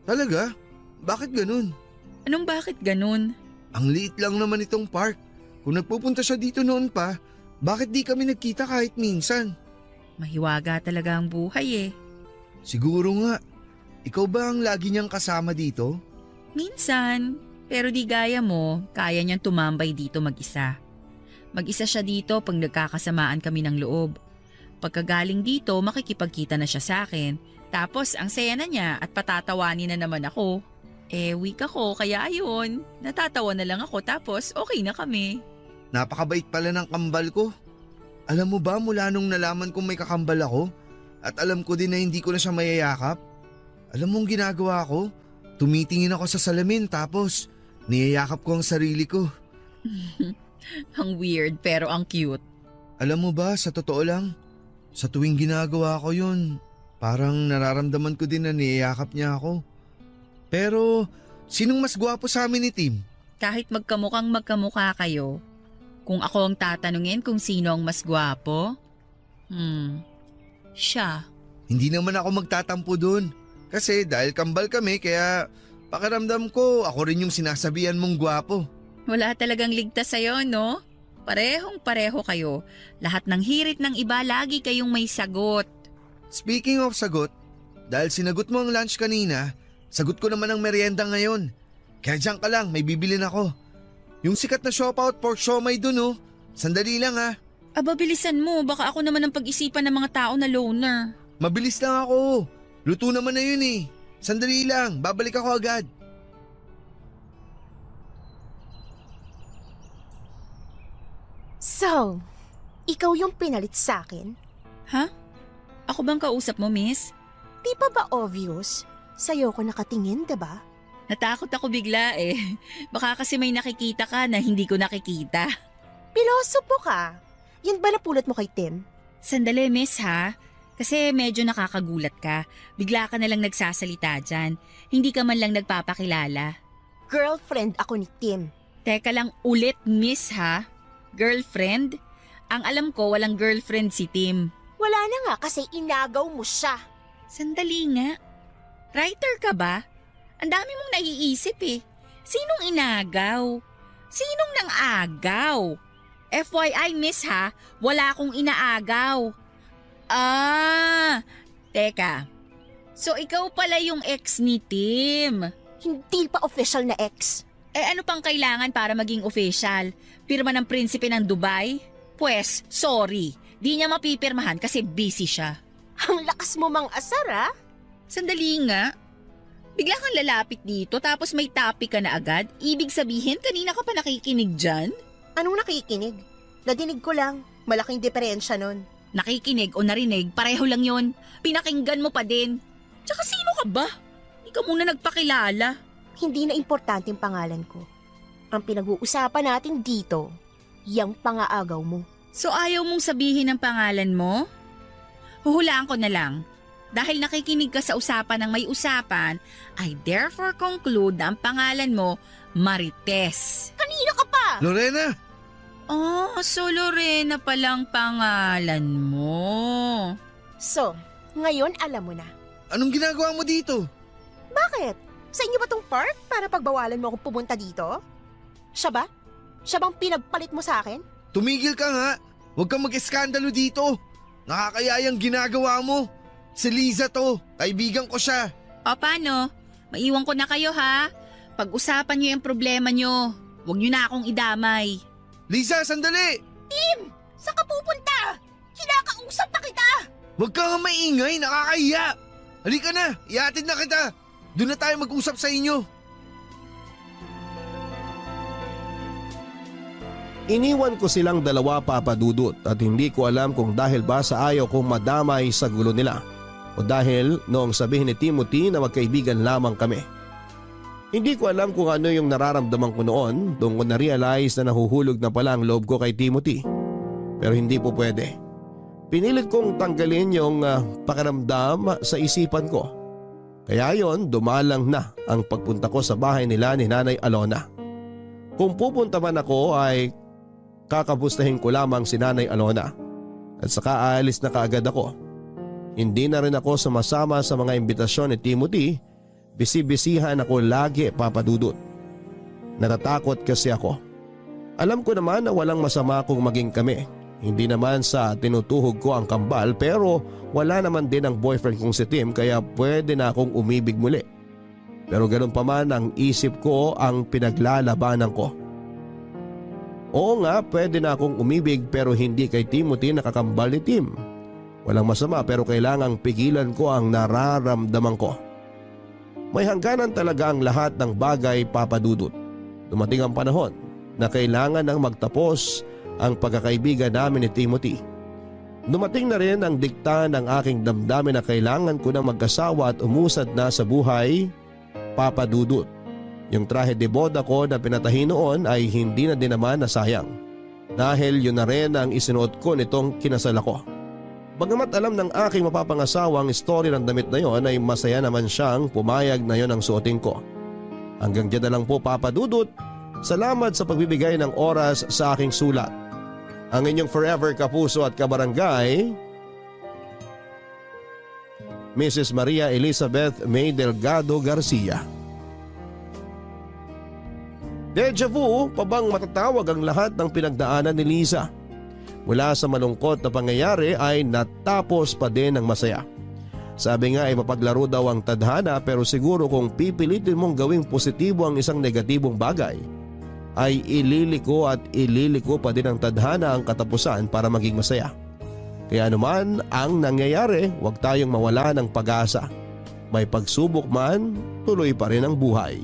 Talaga? Bakit ganun? Anong bakit ganun? Ang liit lang naman itong park. Kung nagpupunta siya dito noon pa, bakit di kami nagkita kahit minsan? Mahiwaga talaga ang buhay eh. Siguro nga. Ikaw ba ang lagi niyang kasama dito? Minsan, pero di gaya mo, kaya niyang tumambay dito mag-isa. Mag-isa siya dito pag nagkakasamaan kami ng loob. Pagkagaling dito, makikipagkita na siya sa akin. Tapos ang saya na niya at patatawanin na naman ako. Weak ako kaya ayun, natatawa na lang ako tapos okay na kami. Napakabait pala ng kambal ko. Alam mo ba mula nung nalaman kong may kakambal ako at alam ko din na hindi ko na siya mayayakap? Alam mong ginagawa ko? Tumitingin ako sa salamin tapos niyayakap ko ang sarili ko. Ang weird pero ang cute. Alam mo ba, sa totoo lang, sa tuwing ginagawa ko yun, parang nararamdaman ko din na niyayakap niya ako. Pero sinong mas gwapo sa amin ni Tim? Kahit magkamukhang magkamukha kayo, kung ako ang tatanungin kung sino ang mas gwapo, siya. Hindi naman ako magtatampo dun. Kasi dahil kambal kami kaya pakiramdam ko ako rin yung sinasabihan mong gwapo. Wala talagang ligtas sa'yo, no? Parehong-pareho kayo. Lahat ng hirit ng iba, lagi kayong may sagot. Speaking of sagot, dahil sinagot mo ang lunch kanina, sagot ko naman ang merienda ngayon. Kaya diyan ka lang, may bibilin ako. Yung sikat na Siopaw pork siomay dun oh. Sandali lang ha. Aba, bilisan mo. Baka ako naman ang pag-isipan ng mga tao na loner. Mabilis lang ako. Luto naman na yun eh. Sandali lang, babalik ako agad. So, ikaw yung pinalit sa akin? Ha? Ako bang kausap mo, miss? Di pa ba obvious? Sa'yo ko nakatingin, diba? Natakot ako bigla eh. Baka kasi may nakikita ka na hindi ko nakikita. Pilosopo ka. Yan ba napulot mo kay Tim? Sandali, miss ha? Kasi medyo nakakagulat ka. Bigla ka nalang nagsasalita dyan. Hindi ka man lang nagpapakilala. Girlfriend ako ni Tim. Teka lang ulit, miss ha? Girlfriend? Ang alam ko, walang girlfriend si Tim. Wala na nga kasi inagaw mo siya. Sandali nga. Writer ka ba? Ang dami mong naiisip eh. Sinong inagaw? Sinong nang agaw? FYI miss ha, wala akong inaagaw. Teka. So ikaw pala yung ex ni Tim. Hindi pa official na ex. Ano pang kailangan para maging official? Pirma ng prinsipe ng Dubai? Pwes, sorry. Di niya mapipirmahan kasi busy siya. Ang lakas mo mang asar, ah. Sandali nga. Bigla kang lalapit dito tapos may topic ka na agad? Ibig sabihin kanina ka pa nakikinig dyan? Anong nakikinig? Nadinig ko lang. Malaking diferensya nun. Nakikinig o narinig, pareho lang yon. Pinakinggan mo pa din. Tsaka sino ka ba? Hindi ka muna nagpakilala. Hindi na importante yung pangalan ko. Ang pinag-uusapan natin dito, yung pangaagaw mo. So ayaw mong sabihin ang pangalan mo? Huhulaan ko na lang. Dahil nakikinig ka sa usapan ng may usapan, I therefore conclude na ang pangalan mo, Marites. Kanina ka pa! Lorena! Oh, so Lorena palang pangalan mo. So, ngayon alam mo na. Anong ginagawa mo dito? Bakit? Sa inyo ba tong park para pagbawalan mo akong pumunta dito? Siya ba? Siya bang pinagpalit mo sa akin? Tumigil ka nga. Huwag kang mag-eskandalo dito. Nakakayayang ginagawa mo. Si Liza to. Kaibigan ko siya. O paano? Maiwan ko na kayo ha. Pag-usapan niyo yung problema niyo. Huwag niyo na akong idamay. Liza, sandali! Saan ka pupunta? Kinakausap na kita! Huwag kang maingay. Nakakahiya. Halika na. Ihatid na kita. Doon na tayo mag-usap sa inyo. Iniwan ko silang dalawa, Papa Dudut, at hindi ko alam kung dahil ba sa ayaw kong madamay sa gulo nila o dahil noong sabihin ni Timothy na magkaibigan lamang kami. Hindi ko alam kung ano yung nararamdaman ko noon doon ko na-realize na nahuhulog na pala ang loob ko kay Timothy. Pero hindi po pwede. Pinilit kong tanggalin yung pakiramdam sa isipan ko. Kaya yon, dumalang na ang pagpunta ko sa bahay nila ni Nanay Alona. Kung pupunta man ako ay kakapustahin ko lamang si Nanay Alona at saka aalis na kaagad ako. Hindi na rin ako sumasama sa mga imbitasyon ni Timothy. Bisi-bisihan ako lagi, Papa Dudut. Natatakot kasi ako. Alam ko naman na walang masama kung maging kami. Hindi naman sa tinutuhog ko ang kambal pero wala naman din ang boyfriend kong si Tim kaya pwede na akong umibig muli. Pero ganun pa man ang isip ko ang pinaglalabanan ko. Oo nga, pwede na akong umibig pero hindi kay Timothy nakakambal ni Tim. Walang masama pero kailangang pigilan ko ang nararamdaman ko. May hangganan talaga ang lahat ng bagay, Papa Dudut. Dumating ang panahon na kailangan nang magtapos ang pagkakaibigan namin ni Timothy. Dumating na rin ang dikta ng aking damdamin na kailangan ko nang magkasawa at umusad na sa buhay, Papa Dudut. Yung trahe de boda ko na pinatahi noon ay hindi na din naman nasayang. Dahil yun na rin ang isinuot ko nitong kinasal ako. Bagamat alam ng aking mapapangasawa ang story ng damit na yon ay masaya naman siyang pumayag na yon ang suotin ko. Hanggang dyan na lang po, Papa Dudut. Salamat sa pagbibigay ng oras sa aking sulat. Ang inyong forever kapuso at kabarangay, Mrs. Maria Elizabeth May Delgado Garcia. Deja vu, pa bang matatawag ang lahat ng pinagdaanan ni Liza? Mula sa malungkot na pangyayari ay natapos pa din ng masaya. Sabi nga ay mapaglaro daw ang tadhana pero siguro kung pipilitin mong gawing positibo ang isang negatibong bagay, ay ililiko pa din ang tadhana ang katapusan para maging masaya. Kaya anuman ang nangyayari, huwag tayong mawala ng pag-asa. May pagsubok man, tuloy pa rin ang buhay.